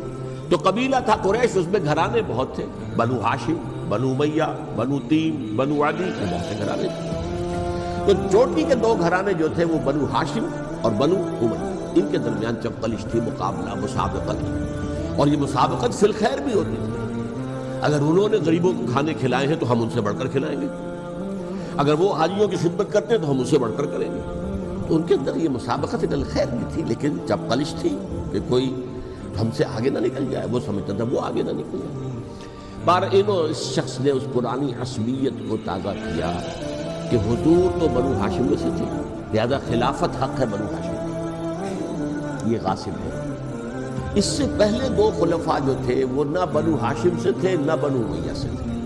تو قبیلہ تھا قریش، اس میں گھرانے بہت تھے، بنو ہاشم، بنو امیہ، بنو تیم، بنو عدی، یہ بہت سے گھرانے تھے۔ تو چوٹی کے 2 گھرانے جو تھے وہ بنو ہاشم اور بنو امیہ، ان کے درمیان چپقلش تھی، مقابلہ، مسابقت، اور یہ مسابقت فی الخیر بھی ہوتی تھی۔ اگر انہوں نے غریبوں کو کھانے کھلائے ہیں تو ہم ان سے بڑھ کر کھلائیں گے، اگر وہ حاجیوں کی خدمت کرتے ہیں تو ہم ان سے بڑھ کر کریں گے۔ تو ان کے اندر یہ مسابقت الخیر بھی تھی، لیکن چپقلش تھی کہ کوئی ہم سے آگے نہ نکل جائے، وہ سمجھتا تھا وہ آگے نہ نکل جائے۔ اس شخص نے اس پرانی عصبیت کو تازہ کیا کہ حضور تو بنو ہاشم میں سے تھے، لہذا خلافت حق ہے بنو ہاشم، یہ غاصب ہے۔ اس سے پہلے 2 خلفاء جو تھے وہ نہ بنو ہاشم سے تھے نہ بنو امیہ سے تھے۔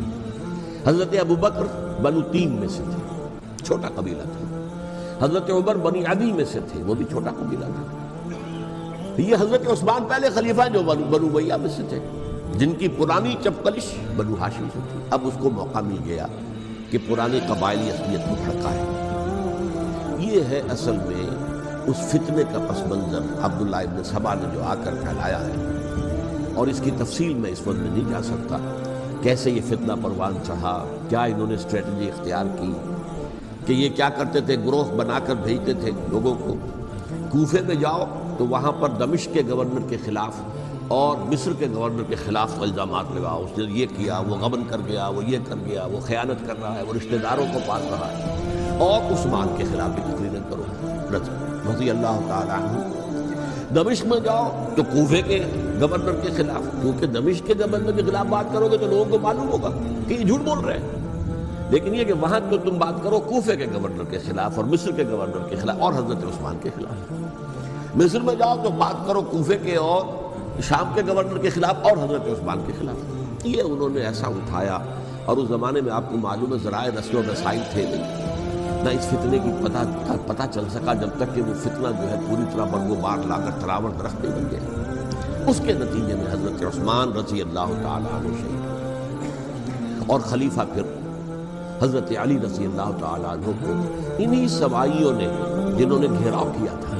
حضرت ابو بکر بنو تیم میں سے تھے، چھوٹا قبیلہ تھا۔ حضرت عمر بنی عدی میں سے تھے، وہ بھی چھوٹا قبیلہ تھا۔ یہ حضرت عثمان پہلے خلیفہ جو بنو امیہ میں سے تھے، جن کی پرانی چپقلش بنو ہاشم سے تھی۔ اب اس کو موقع مل گیا کہ پرانی قبائلی عصبیت کو بھڑکائے۔ یہ ہے اصل میں اس فتنے کا پس منظر عبداللہ ابن سبا نے جو آ کر پھیلایا ہے، اور اس کی تفصیل میں اس وقت میں نہیں جا سکتا، کیسے یہ فتنہ پروان چڑھا، کیا انہوں نے اسٹریٹجی اختیار کی کہ یہ کیا کرتے تھے، گروہ بنا کر بھیجتے تھے لوگوں کو، کوفے میں جاؤ تو وہاں پر دمشق کے گورنر کے خلاف اور مصر کے گورنر کے خلاف الزامات لگاؤ، اس نے یہ کیا، وہ غبن کر گیا، وہ یہ کر گیا، وہ خیانت کر رہا ہے، وہ رشتہ داروں کو پال رہا ہے، اور عثمان کے خلاف بھی تقریریں کرو رضی اللہ تعالیٰ عنہ۔ دمشق میں جاؤ تو کوفے کے گورنر کے خلاف، کیونکہ دمشق کے گورنر کے خلاف بات کرو گے تو لوگوں کو معلوم ہوگا کہ یہ جھوٹ بول رہے ہیں، لیکن یہ کہ وہاں تو تم بات کرو کوفے کے گورنر کے خلاف اور مصر کے گورنر کے خلاف اور حضرت عثمان کے خلاف۔ مصر میں جاؤ تو بات کرو کوفے کے اور شام کے گورنر کے خلاف اور حضرت عثمان کے خلاف۔ یہ انہوں نے ایسا اٹھایا، اور اس زمانے میں آپ کو معلوم ہے ذرائع نشر و رسائی تھے نہیں، نہ اس فتنے کی پتہ چل سکا جب تک کہ وہ فتنہ جو ہے پوری طرح برگو بار لا کر تراور درخت نہیں بن گیا۔ اس کے نتیجے میں حضرت عثمان رضی اللہ تعالیٰ عنہ شہید، اور خلیفہ پھر حضرت علی رضی اللہ تعالیٰ عنہ کو انہی سوائیوں نے، جنہوں نے گھیراؤ کیا تھا،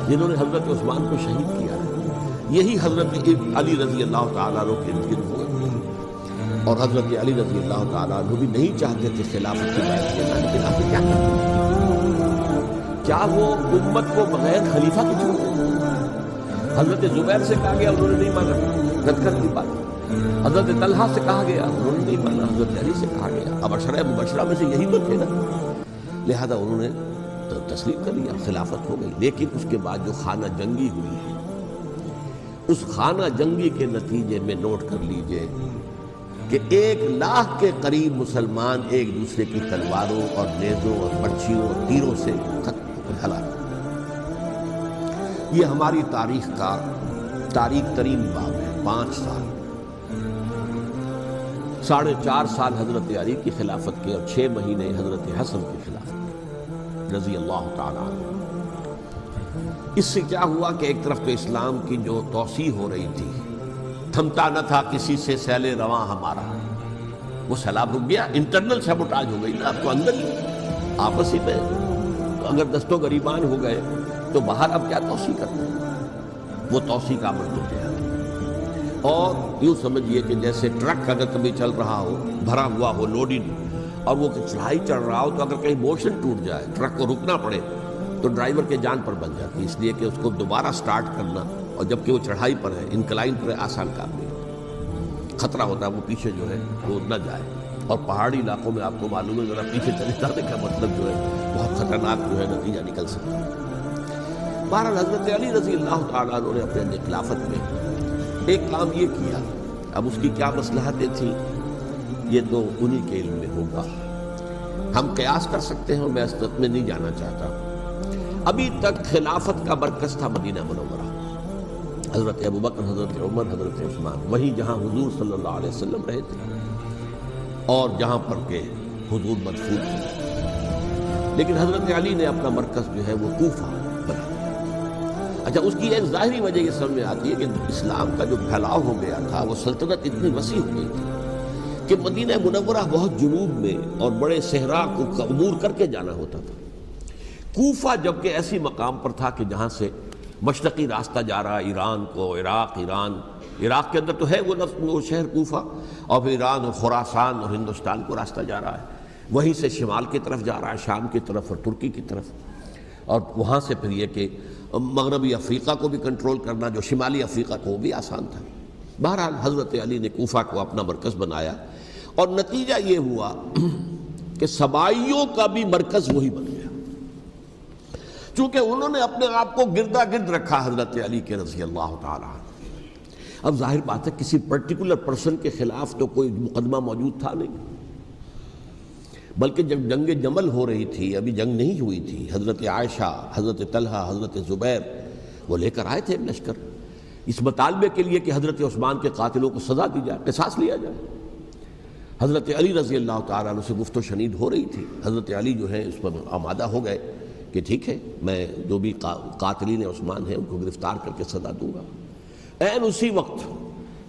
جنہوں نے حضرت عثمان کو شہید کیا ہے، یہی حضرت علی رضی اللہ تعالیٰ عنہ کے ارد گرد ہوئے، اور حضرت علی رضی اللہ تعالیٰ عنہ بھی نہیں چاہتے تھے خلافت کی بیعت لینا، لیکن آخر کیا کرتے؟ کیا وہ امت کو بغیر خلیفہ کے چھوڑ دیں؟ حضرت زبیر سے کہا گیا، انہوں نے نہیں مانا، ردکت کی بات۔ حضرت طلحہ سے کہا گیا، انہوں نے نہیں مانا، حضرت علی سے کہا گیا، اب عشرہ مبشرہ میں سے یہی تو تھے نا، لہذا انہوں نے تسلیم کر لیا، خلافت ہو گئی۔ لیکن اس کے بعد جو خانہ جنگی ہوئی ہے، اس خانہ جنگی کے نتیجے میں نوٹ کر لیجئے کہ 1,00,000 کے قریب مسلمان ایک دوسرے کی تلواروں اور نیزوں اور برچھیوں اور تیروں سے ہلاک۔ یہ ہماری تاریخ کا تاریخ ترین باب ہے۔ 5 سال، 4.5 سال حضرت علی کی خلافت کے، اور 6 مہینے حضرت حسن کی خلافت کے رضی اللہ تعالیٰ عنہ۔ اس سے کیا ہوا کہ ایک طرف تو اسلام کی جو توسیع ہو رہی تھی، تھمتا نہ تھا کسی سے سیل رواں ہمارا، وہ سیلاب رک گیا، انٹرنل سیبوٹاج ہو گئی نا، اب تو اندر ہی آپس ہی میں اگر دست و گریبان ہو گئے تو باہر اب کیا توسیع کرتے ہیں، وہ توسیع کا عمل تو کیا ہے۔ اور یوں سمجھیے کہ جیسے ٹرک اگر کبھی چل رہا ہو، بھرا ہوا ہو، لوڈڈ، اور وہ چڑھائی چڑھ رہا ہو، تو اگر کہیں موشن ٹوٹ جائے، ٹرک کو رکنا پڑے، تو ڈرائیور کے جان پر بن جاتی ہے، اس لیے کہ اس کو دوبارہ سٹارٹ کرنا، اور جبکہ وہ چڑھائی پر ہے، انکلائن پر ہے، آسان کام نہیں، خطرہ ہوتا ہے وہ پیچھے جو ہے وہ نہ جائے، اور پہاڑی علاقوں میں آپ کو معلوم ہے ذرا پیچھے چلے جانے کا مطلب جو ہے بہت خطرناک جو ہے نتیجہ نکل سکتا ہے۔ بہرحال حضرت علی رضی اللہ تعالیٰ عنہ نے اپنے خلافت میں ایک کام یہ کیا، اب اس کی کیا مصلحتیں تھیں یہ تو انہی کے علم میں ہوگا، ہم قیاس کر سکتے ہیں، میں اس میں نہیں جانا چاہتا۔ ابھی تک خلافت کا مرکز تھا مدینہ منورہ، حضرت ابوبکر، حضرت عمر، حضرت عثمان، وہیں جہاں حضور صلی اللہ علیہ وسلم رہے تھے اور جہاں پر کہ حضور مدفون تھے، لیکن حضرت علی نے اپنا مرکز جو ہے وہ کوفہ بنا دیا۔ اچھا، اس کی ایک ظاہری وجہ یہ سمجھ میں آتی ہے کہ اسلام کا جو پھیلاؤ ہو گیا تھا، وہ سلطنت اتنی وسیع ہو گئی تھی کہ مدینہ منورہ بہت جنوب میں اور بڑے صحرا کو عبور کر کے جانا ہوتا تھا۔ کوفہ جبکہ ایسی مقام پر تھا کہ جہاں سے مشرقی راستہ جا رہا ہے ایران کو، عراق کے اندر تو ہے وہ شہر کوفہ، اور پھر ایران اور خراسان اور ہندوستان کو راستہ جا رہا ہے، وہیں سے شمال کی طرف جا رہا ہے، شام کی طرف اور ترکی کی طرف، اور وہاں سے پھر یہ کہ مغربی افریقہ کو بھی کنٹرول کرنا، جو شمالی افریقہ کو، وہ بھی آسان تھا۔ بہرحال حضرت علی نے کوفہ کو اپنا مرکز بنایا، اور نتیجہ یہ ہوا کہ سبائیوں کا بھی مرکز وہی بن گیا، چونکہ انہوں نے اپنے آپ کو گردا گرد رکھا حضرت علی کے رضی اللہ تعالیٰ عنہ۔ اب ظاہر بات ہے کسی پرٹیکولر پرسن کے خلاف تو کوئی مقدمہ موجود تھا نہیں، بلکہ جب جنگ جمل ہو رہی تھی، ابھی جنگ نہیں ہوئی تھی، حضرت عائشہ، حضرت طلحہ، حضرت زبیر وہ لے کر آئے تھے لشکر اس مطالبے کے لیے کہ حضرت عثمان کے قاتلوں کو سزا دی جائے، قصاص لیا جائے۔ حضرت علی رضی اللہ تعالیٰ عنہ سے گفت و شنید ہو رہی تھی، حضرت علی جو ہے اس پر آمادہ ہو گئے کہ ٹھیک ہے، میں جو بھی قاتلین عثمان ہیں ان کو گرفتار کر کے سزا دوں گا۔ عین اسی وقت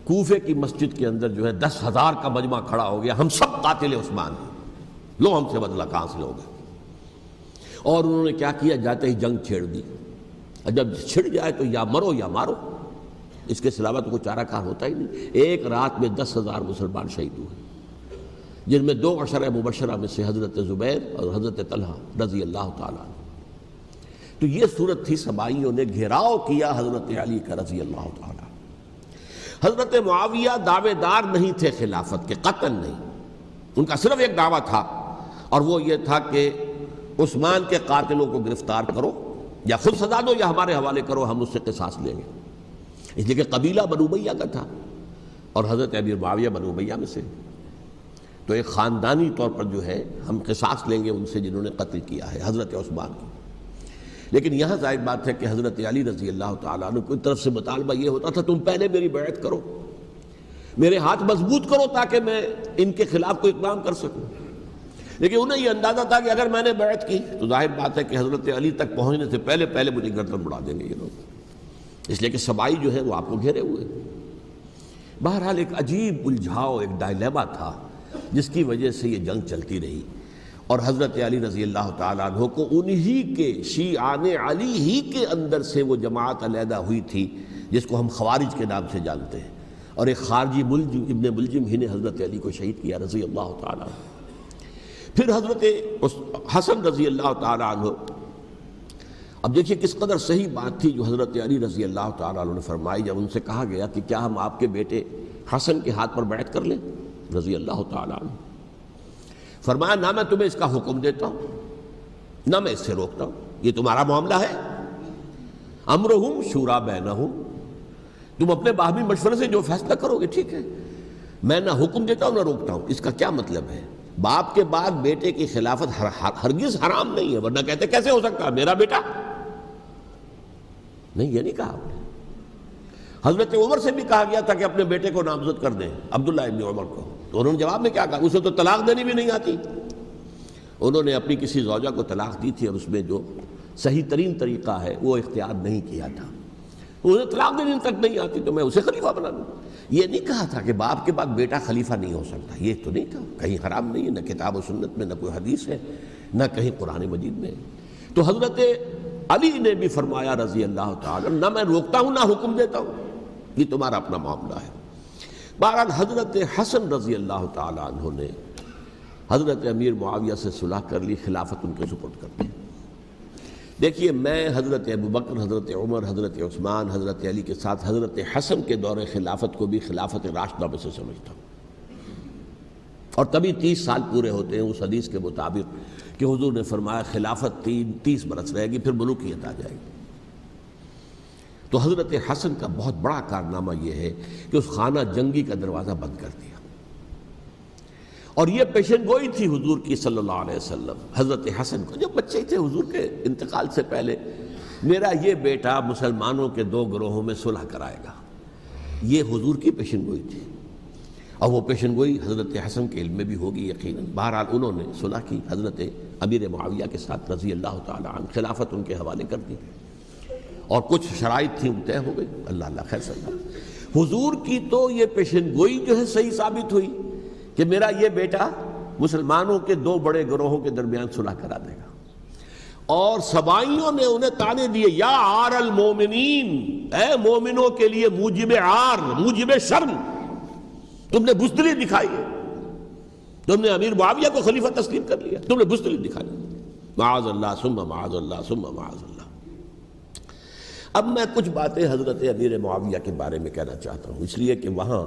کوفے کی مسجد کے اندر جو ہے 10,000 کا مجمع کھڑا ہو گیا، ہم سب قاتل عثمان ہیں، لو ہم سے بدلہ کہاں سے لوگے. اور انہوں نے کیا کیا؟ جاتے ہی جنگ چھیڑ دی. اور جب چھڑ جائے تو یا مرو یا مارو، اس کے سلاوت کوئی چارہ کار ہوتا ہی نہیں. ایک رات میں 10,000 مسلمان شہید ہوئے، جن میں 2 عشرہ مبشرہ میں سے حضرت زبیر اور حضرت طلحہ رضی اللہ تعالیٰ عنہ. تو یہ صورت تھی، سبائیوں نے گھیراؤ کیا حضرت علی کا رضی اللہ تعالیٰ. حضرت معاویہ دعوے دار نہیں تھے خلافت کے، قطعاً نہیں. ان کا صرف ایک دعویٰ تھا، اور وہ یہ تھا کہ عثمان کے قاتلوں کو گرفتار کرو، یا خود سزا دو یا ہمارے حوالے کرو، ہم اس سے قصاص لیں گے. اس لیے کہ قبیلہ بنو امیہ کا تھا، اور حضرت امیر معاویہ بنو امیہ میں سے. تو ایک خاندانی طور پر جو ہے ہم قصاص لیں گے ان سے جنہوں نے قتل کیا ہے حضرت عثمان کو. لیکن یہاں ظاہر بات ہے کہ حضرت علی رضی اللہ تعالیٰ عنہ کی طرف سے مطالبہ یہ ہوتا تھا، تم پہلے میری بیعت کرو، میرے ہاتھ مضبوط کرو تاکہ میں ان کے خلاف کوئی اقدام کر سکوں. لیکن انہیں یہ اندازہ تھا کہ اگر میں نے بیعت کی تو ظاہر بات ہے کہ حضرت علی تک پہنچنے سے پہلے مجھے گردن اڑا دیں گے یہ لوگ. اس لیے کہ سبائی جو ہے وہ آپ کو گھیرے ہوئے. بہرحال ایک عجیب الجھاؤ، ایک ڈائلیما تھا جس کی وجہ سے یہ جنگ چلتی رہی. اور حضرت علی رضی اللہ تعالیٰ عنہ کو انہی کے شیعان علی ہی کے اندر سے وہ جماعت علیحدہ ہوئی تھی جس کو ہم خوارج کے نام سے جانتے ہیں، اور ایک خارجی ابن ملجم ہی نے حضرت علی کو شہید کیا رضی اللہ تعالیٰ عنہ. پھر حضرت حسن رضی اللہ تعالیٰ عنہ، اب دیکھیے کس قدر صحیح بات تھی جو حضرت علی رضی اللہ تعالیٰ عنہ نے فرمائی جب ان سے کہا گیا کہ کیا ہم آپ کے بیٹے حسن کے ہاتھ پر بیعت کر لیں رضی اللہ تعالیٰ عنہ. فرمایا نہ میں تمہیں اس کا حکم دیتا ہوں نہ میں اس سے روکتا ہوں، یہ تمہارا معاملہ ہے. امرہم شورا بینہم، تم اپنے باہمی مشورے سے جو فیصلہ کرو گے ٹھیک ہے، میں نہ حکم دیتا ہوں نہ روکتا ہوں. اس کا کیا مطلب ہے؟ باپ کے بعد بیٹے کی خلافت ہرگز حرام نہیں ہے، ورنہ کہتے کیسے ہو سکتا ہے میرا بیٹا؟ نہیں، یہ نہیں کہا آپ نے. حضرت عمر سے بھی کہا گیا تھا کہ اپنے بیٹے کو نامزد کر دیں، عبداللہ ابن عمر کو، تو انہوں نے جواب میں کیا کہا؟ اسے تو طلاق دینی بھی نہیں آتی. انہوں نے اپنی کسی زوجہ کو طلاق دی تھی اور اس میں جو صحیح ترین طریقہ ہے وہ اختیار نہیں کیا تھا. انہیں طلاق دینے تک نہیں آتی تو میں اسے خلیفہ بنا دوں. یہ نہیں کہا تھا کہ باپ کے بعد بیٹا خلیفہ نہیں ہو سکتا، یہ تو نہیں تھا. کہیں حرام نہیں ہے، نہ کتاب و سنت میں، نہ کوئی حدیث ہے، نہ کہیں قرآن مجید میں. تو حضرت علی نے بھی فرمایا رضی اللہ تعالیٰ، نہ میں روکتا ہوں نہ حکم دیتا ہوں، یہ تمہارا اپنا معاملہ ہے. بہرحال حضرت حسن رضی اللہ تعالیٰ عنہ نے حضرت امیر معاویہ سے صلح کر لی، خلافت ان کے سپرد کر دی. دیکھیے میں حضرت ابوبکر، حضرت عمر، حضرت عثمان، حضرت علی کے ساتھ حضرت حسن کے دور خلافت کو بھی خلافت راشدہ میں سے سمجھتا ہوں. اور تبھی 30 سال پورے ہوتے ہیں اس حدیث کے مطابق کہ حضور نے فرمایا خلافت 30 برس رہے گی پھر ملوکیت آ جائے گی. تو حضرت حسن کا بہت بڑا کارنامہ یہ ہے کہ اس خانہ جنگی کا دروازہ بند کر دیا. اور یہ پیشن گوئی تھی حضور کی صلی اللہ علیہ وسلم حضرت حسن کو، جب بچے تھے حضور کے انتقال سے پہلے، میرا یہ بیٹا مسلمانوں کے 2 گروہوں میں صلح کرائے گا. یہ حضور کی پیشن گوئی تھی، اور وہ پیشن گوئی حضرت حسن کے علم میں بھی ہوگی یقیناً. بہرحال انہوں نے صلح کی حضرت امیر معاویہ کے ساتھ رضی اللہ تعالیٰ عنہ، خلافت ان کے حوالے کر دی، اور کچھ شرائط تھیں طے ہو گئی. اللہ خیر صلی اللہ. حضور کی تو یہ پیشن گوئی جو ہے صحیح ثابت ہوئی کہ میرا یہ بیٹا مسلمانوں کے 2 بڑے گروہوں کے درمیان صلح کرا دے گا. اور سبائیوں نے انہیں تانے دیے، یا عار المومنین، اے مومنوں کے لیے موجب عار، موجب شرم تم نے بزدلی دکھائی ہے، تم نے امیر معاویہ کو خلیفہ تسلیم کر لیا، تم نے بزدلی دکھائی. معاذ اللہ ثم معاذ اللہ ثم معاذ اللہ. اب میں کچھ باتیں حضرت امیر معاویہ کے بارے میں کہنا چاہتا ہوں، اس لیے کہ وہاں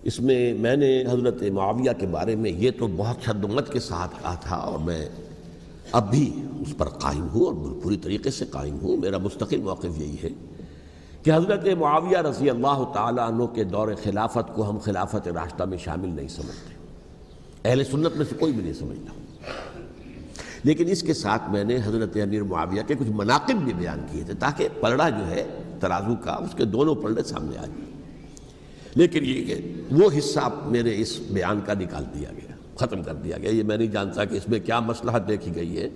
اس میں نے حضرت معاویہ کے بارے میں یہ تو بہت شدت کے ساتھ کہا تھا، اور میں اب بھی اس پر قائم ہوں اور پوری طریقے سے قائم ہوں. میرا مستقل موقف یہی ہے کہ حضرت معاویہ رضی اللہ تعالیٰ عنہ کے دور خلافت کو ہم خلافت راشدہ میں شامل نہیں سمجھتے، اہل سنت میں سے کوئی بھی نہیں سمجھتا. لیکن اس کے ساتھ میں نے حضرت امیر معاویہ کے کچھ مناقب بھی بیان کیے تھے تاکہ پلڑا جو ہے ترازو کا اس کے دونوں پلڑے سامنے آ جائیں. لیکن یہ کہ وہ حصہ میرے اس بیان کا نکال دیا گیا، ختم کر دیا گیا. یہ میں نہیں جانتا کہ اس میں کیا مصلحت دیکھی گئی ہے.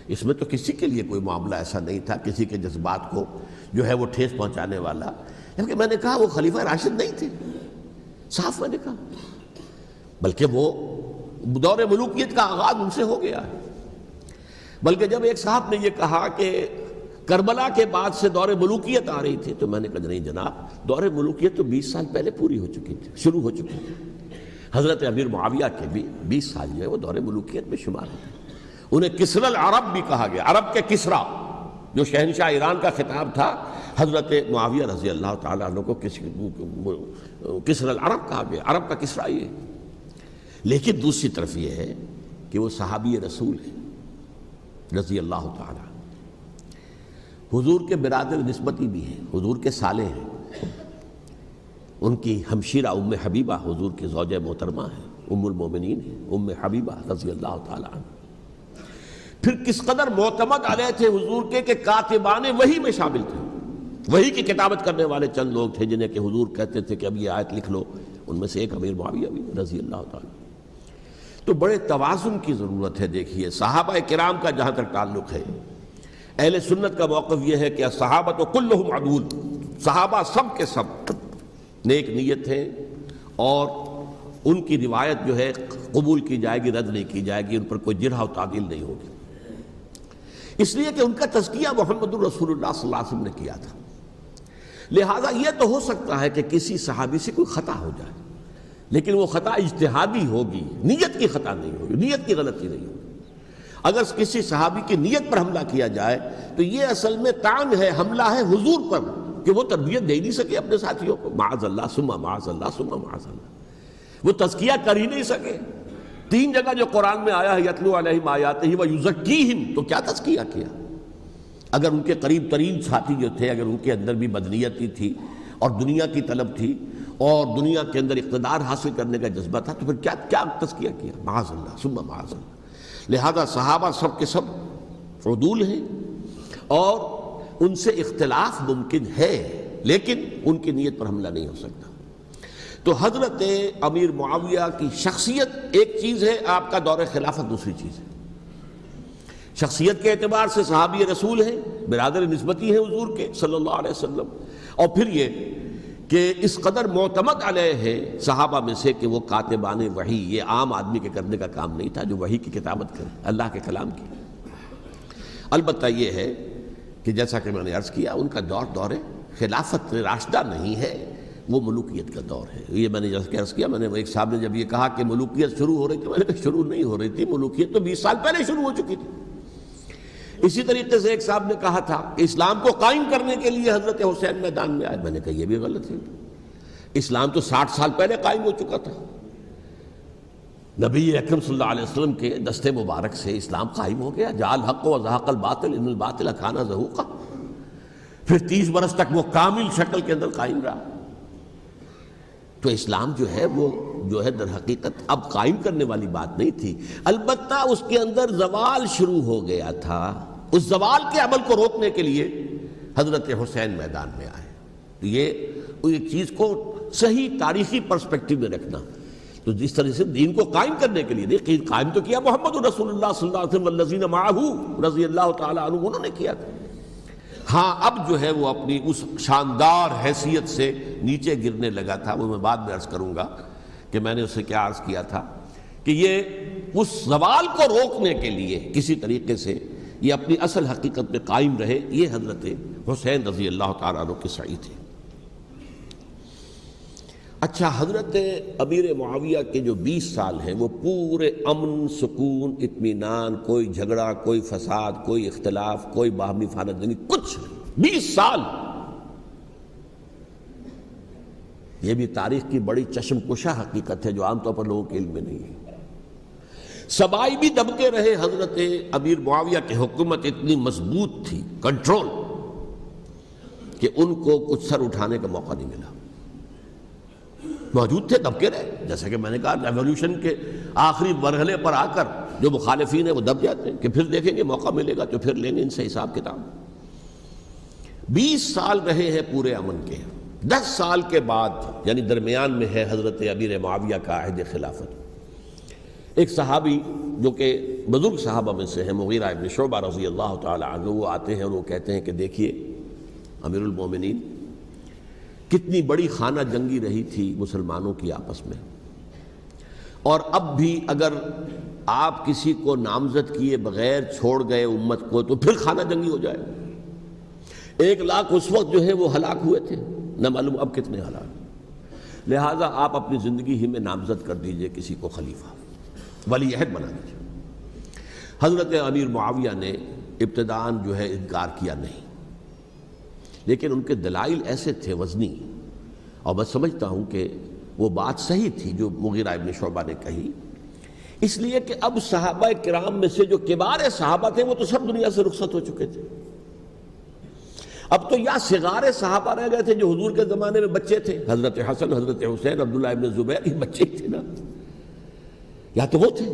اس میں تو کسی کے لیے کوئی معاملہ ایسا نہیں تھا کسی کے جذبات کو جو ہے وہ ٹھیس پہنچانے والا. کیونکہ میں نے کہا وہ خلیفہ راشد نہیں تھے، صاف میں نے کہا، بلکہ وہ دور ملوکیت کا آغاز ان سے ہو گیا ہے۔ بلکہ جب ایک صاحب نے یہ کہا کہ کربلا کے بعد سے دور ملوکیت آ رہی تھی، تو میں نے کہا نہیں جناب، دور ملوکیت تو 20 سال پہلے پوری ہو چکی تھی، شروع ہو چکی تھی۔ حضرت امیر معاویہ کے بھی 20 سال جو ہے وہ دور ملوکیت میں شمار ہوتے ہیں۔ انہیں کسری العرب بھی کہا گیا، عرب کے کسریٰ، جو شہنشاہ ایران کا خطاب تھا، حضرت معاویہ رضی اللہ تعالیٰ عنہ کو کسری العرب کہا گیا، عرب کا کسریٰ یہ۔ لیکن دوسری طرف یہ ہے کہ وہ صحابی رسول ہیں رضی اللہ تعالیٰ، حضور کے برادر نسبتی بھی ہیں، حضور کے سالے ہیں، ان کی ہمشیرہ ام حبیبہ حضور کی زوجہ محترمہ ہیں، ام المومنین ہیں ام حبیبہ رضی اللہ تعالیٰ عنہ۔ پھر کس قدر معتمد علیہ تھے حضور کے کہ کاتبان وحی میں شامل تھے، وحی کی کتابت کرنے والے چند لوگ تھے جنہیں کہ حضور کہتے تھے کہ اب یہ آیت لکھ لو، ان میں سے ایک امیر معاویہ بھی رضی اللہ تعالیٰ۔ تو بڑے توازن کی ضرورت ہے۔ دیکھیے صحابہ کرام کا جہاں تک تعلق ہے، اہل سنت کا موقف یہ ہے کہ صحابہ کلہم عدول، صحابہ سب کے سب نیک نیت ہیں، اور ان کی روایت جو ہے قبول کی جائے گی، رد نہیں کی جائے گی، ان پر کوئی جرح و تعدیل نہیں ہوگی، اس لیے کہ ان کا تزکیہ محمد الرسول اللہ صلی اللہ علیہ وسلم نے کیا تھا۔ لہٰذا یہ تو ہو سکتا ہے کہ کسی صحابی سے کوئی خطا ہو جائے، لیکن وہ خطا اجتہادی ہوگی، نیت کی خطا نہیں ہوگی، نیت کی غلطی نہیں ہوگی۔ اگر کسی صحابی کی نیت پر حملہ کیا جائے تو یہ اصل میں طعن ہے، حملہ ہے حضور پر کہ وہ تربیت دے نہیں سکے اپنے ساتھیوں کو، معاذ اللہ ثم معاذ اللہ ثم معاذ اللہ، وہ تزکیہ کر ہی نہیں سکے۔ 3 جگہ جو قرآن میں آیا ہے یتلو علیہم آیاتہ ویزکیہم، تو کیا تزکیہ کیا؟ اگر ان کے قریب ترین ساتھی جو تھے، اگر ان کے اندر بھی بدنیتی تھی اور دنیا کی طلب تھی اور دنیا کے اندر اقتدار حاصل کرنے کا جذبہ تھا، تو پھر کیا تزکیہ کیا؟ معاذ اللہ ثم معاذ اللہ۔ لہذا صحابہ سب کے سب عدول ہیں، اور ان سے اختلاف ممکن ہے، لیکن ان کی نیت پر حملہ نہیں ہو سکتا۔ تو حضرت امیر معاویہ کی شخصیت ایک چیز ہے، آپ کا دور خلافت دوسری چیز ہے۔ شخصیت کے اعتبار سے صحابی رسول ہیں، برادر نسبتی ہیں حضور کے صلی اللہ علیہ وسلم، اور پھر یہ کہ اس قدر معتمد علیہ ہے صحابہ میں سے کہ وہ کاتبان وحی، یہ عام آدمی کے کرنے کا کام نہیں تھا جو وحی کی کتابت کرے، اللہ کے کلام کی۔ البتہ یہ ہے کہ جیسا کہ میں نے عرض کیا، ان کا دور خلافت راشدہ نہیں ہے، وہ ملوکیت کا دور ہے۔ یہ میں نے جیسا کہ عرض کیا، میں نے ایک صاحب نے جب یہ کہا کہ ملوکیت شروع ہو رہی تھی، میں نے کہا شروع نہیں ہو رہی تھی، ملوکیت تو 20 سال پہلے شروع ہو چکی تھی۔ اسی طریقے سے ایک صاحب نے کہا تھا کہ اسلام کو قائم کرنے کے لیے حضرت حسین میدان میں آئے، میں نے کہا یہ بھی غلط ہے، اسلام تو 60 سال پہلے قائم ہو چکا تھا، نبی اکرم صلی اللہ علیہ وسلم کے دست مبارک سے اسلام قائم ہو گیا، جاء الحق وزهق الباطل ان الباطل کان زهوقا، پھر 30 برس تک وہ کامل شکل کے اندر قائم رہا۔ تو اسلام جو ہے در حقیقت اب قائم کرنے والی بات نہیں تھی، البتہ اس کے اندر زوال شروع ہو گیا تھا، اس زوال کے عمل کو روکنے کے لیے حضرت حسین میدان میں آئے۔ تو یہ ایک چیز کو صحیح تاریخی پرسپیکٹو میں رکھنا، تو جس طرح سے دین کو قائم کرنے کے لیے دیکھیے قائم تو کیا محمد رسول اللہ صلی اللہ علیہ وسلم والذین معہ رضی اللہ تعالیٰ عنہ، انہوں نے کیا تھا۔ ہاں اب جو ہے وہ اپنی اس شاندار حیثیت سے نیچے گرنے لگا تھا، وہ میں بعد میں عرض کروں گا کہ میں نے اسے کیا عرض کیا تھا کہ یہ اس زوال کو روکنے کے لیے کسی طریقے سے یہ اپنی اصل حقیقت میں قائم رہے، یہ حضرت حسین رضی اللہ تعالیٰ عنہ کے سعی تھے۔ اچھا، حضرت امیر معاویہ کے جو 20 سال ہیں وہ پورے امن، سکون، اطمینان، کوئی جھگڑا، کوئی فساد، کوئی اختلاف، کوئی باہمی فانت جنگی، کچھ نہیں، 20 سال۔ یہ بھی تاریخ کی بڑی چشم کشا حقیقت ہے جو عام طور پر لوگوں کے علم میں نہیں ہے۔ سبائی بھی دبتے رہے، حضرت امیر معاویہ کی حکومت اتنی مضبوط تھی، کنٹرول، کہ ان کو کچھ سر اٹھانے کا موقع نہیں ملا۔ موجود تھے، دبکے رہے، جیسا کہ میں نے کہا ریولوشن کے آخری مرحلے پر آ کر جو مخالفین ہیں وہ دب جاتے ہیں کہ پھر دیکھیں گے موقع ملے گا تو پھر لیں گے ان سے حساب کتاب۔ 20 سال رہے ہیں پورے امن کے، 10 سال کے بعد یعنی درمیان میں ہے حضرت امیر معاویہ کا عہد خلافت۔ ایک صحابی جو کہ بزرگ صحابہ میں سے ہیں، مغیرہ ابن شعبہ رضی اللہ تعالی عنہ، وہ آتے ہیں اور وہ کہتے ہیں کہ دیکھیے امیر المومنین، کتنی بڑی خانہ جنگی رہی تھی مسلمانوں کی آپس میں، اور اب بھی اگر آپ کسی کو نامزد کیے بغیر چھوڑ گئے امت کو تو پھر خانہ جنگی ہو جائے. 1 لاکھ اس وقت جو ہے وہ ہلاک ہوئے تھے، نہ معلوم اب کتنے ہلاک. لہٰذا آپ اپنی زندگی ہی میں نامزد کر دیجئے کسی کو خلیفہ، ولی عہد بنا دیجئے. حضرت امیر معاویہ نے ابتداءً جو ہے انکار کیا نہیں، لیکن ان کے دلائل ایسے تھے وزنی، اور میں سمجھتا ہوں کہ وہ بات صحیح تھی جو مغیرہ ابن شعبہ نے کہی، اس لیے کہ اب صحابہ کرام میں سے جو کبار صحابہ تھے وہ تو سب دنیا سے رخصت ہو چکے تھے. اب تو یا صغار صحابہ رہ گئے تھے جو حضور کے زمانے میں بچے تھے، حضرت حسن، حضرت حسین، عبداللہ ابن زبیر، یہ بچے ہی تھے نا، یا تو وہ تھے،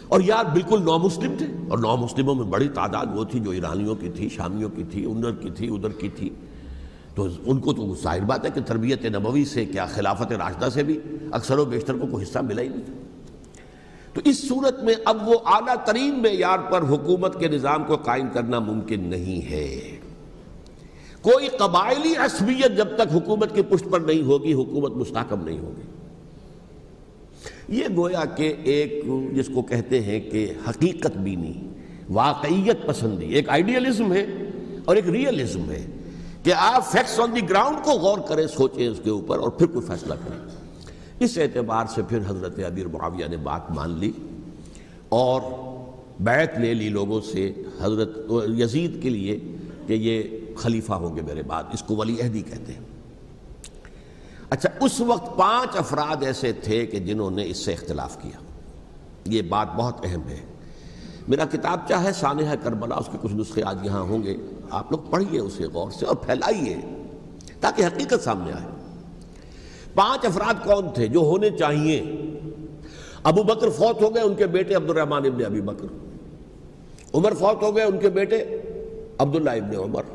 اور یا بالکل نو مسلم تھے. اور نو مسلموں میں بڑی تعداد وہ تھی جو ایرانیوں کی تھی، شامیوں کی تھی، ادھر کی تھی. تو ان کو تو ظاہر بات ہے کہ تربیت نبوی سے کیا خلافت راشدہ سے بھی اکثر و بیشتر کو کوئی حصہ ملا ہی نہیں تھا. تو اس صورت میں اب وہ اعلیٰ ترین معیار پر حکومت کے نظام کو قائم کرنا ممکن نہیں ہے. کوئی قبائلی عصبیت جب تک حکومت کی پشت پر نہیں ہوگی، حکومت مستحکم نہیں ہوگی. یہ گویا کہ ایک جس کو کہتے ہیں کہ حقیقت بینی، واقعیت پسندی، ایک آئیڈیلزم ہے اور ایک ریئلزم ہے کہ آپ فیکٹس آن دی گراؤنڈ کو غور کریں، سوچیں اس کے اوپر اور پھر کوئی فیصلہ کریں. اس اعتبار سے پھر حضرت امیر معاویہ نے بات مان لی اور بیعت لے لی لوگوں سے حضرت یزید کے لیے کہ یہ خلیفہ ہوں گے میرے بعد. اس کو ولی عہدی کہتے ہیں. اچھا، اس وقت 5 افراد ایسے تھے کہ جنہوں نے اس سے اختلاف کیا. یہ بات بہت اہم ہے. میرا کتابچہ ہے سانحہ کربلا، اس کے کچھ نسخے آج یہاں ہوں گے، آپ لوگ پڑھیے اسے غور سے اور پھیلائیے تاکہ حقیقت سامنے آئے. 5 افراد کون تھے جو ہونے چاہیے؟ ابو بکر فوت ہو گئے، ان کے بیٹے عبد الرحمن ابن ابی بکر. عمر فوت ہو گئے، ان کے بیٹے عبداللہ ابن عمر.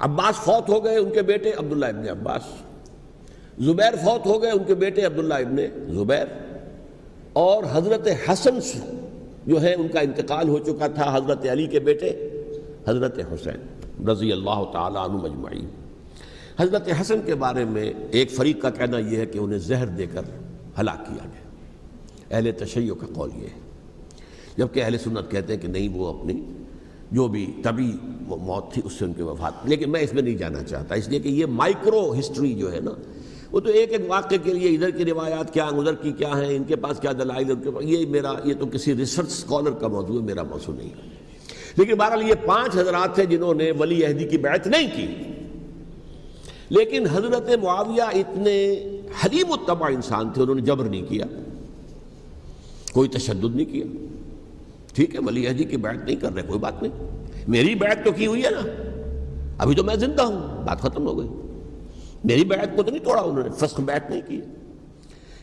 عباس فوت ہو گئے، ان کے بیٹے عبداللہ ابن عباس. زبیر فوت ہو گئے، ان کے بیٹے عبداللہ ابن زبیر. اور حضرت حسن جو ہے ان کا انتقال ہو چکا تھا، حضرت علی کے بیٹے حضرت حسین رضی اللہ تعالی عنہ مجمعین. حضرت حسن کے بارے میں ایک فریق کا کہنا یہ ہے کہ انہیں زہر دے کر ہلاک کیا گیا. اہل تشیع کا قول یہ ہے، جبکہ اہل سنت کہتے ہیں کہ نہیں، وہ اپنی جو بھی طبی موت تھی اس سے ان کے وفات. لیکن میں اس میں نہیں جانا چاہتا، اس لیے کہ یہ مائکرو ہسٹری جو ہے نا، وہ تو ایک واقعے کے لیے ادھر کی روایات کیا، ادھر کی کیا ہیں، ان کے پاس کیا دلائل، ان کے پاس یہ تو کسی ریسرچ اسکالر کا موضوع ہے، میرا موضوع نہیں ہے. لیکن بہرحال یہ 5 حضرات تھے جنہوں نے ولی عہدی کی بیعت نہیں کی. لیکن حضرت معاویہ اتنے حلیم الطبع انسان تھے، انہوں نے جبر نہیں کیا، کوئی تشدد نہیں کیا. ٹھیک ہے، ولی عہدی کی بیعت نہیں کر رہے، کوئی بات نہیں، میری بیعت تو کی ہوئی ہے نا، ابھی تو میں زندہ ہوں، بات ختم ہو گئی. میری بیعت کو تو نہیں توڑا انہوں نے، فسخ بیعت نہیں کی.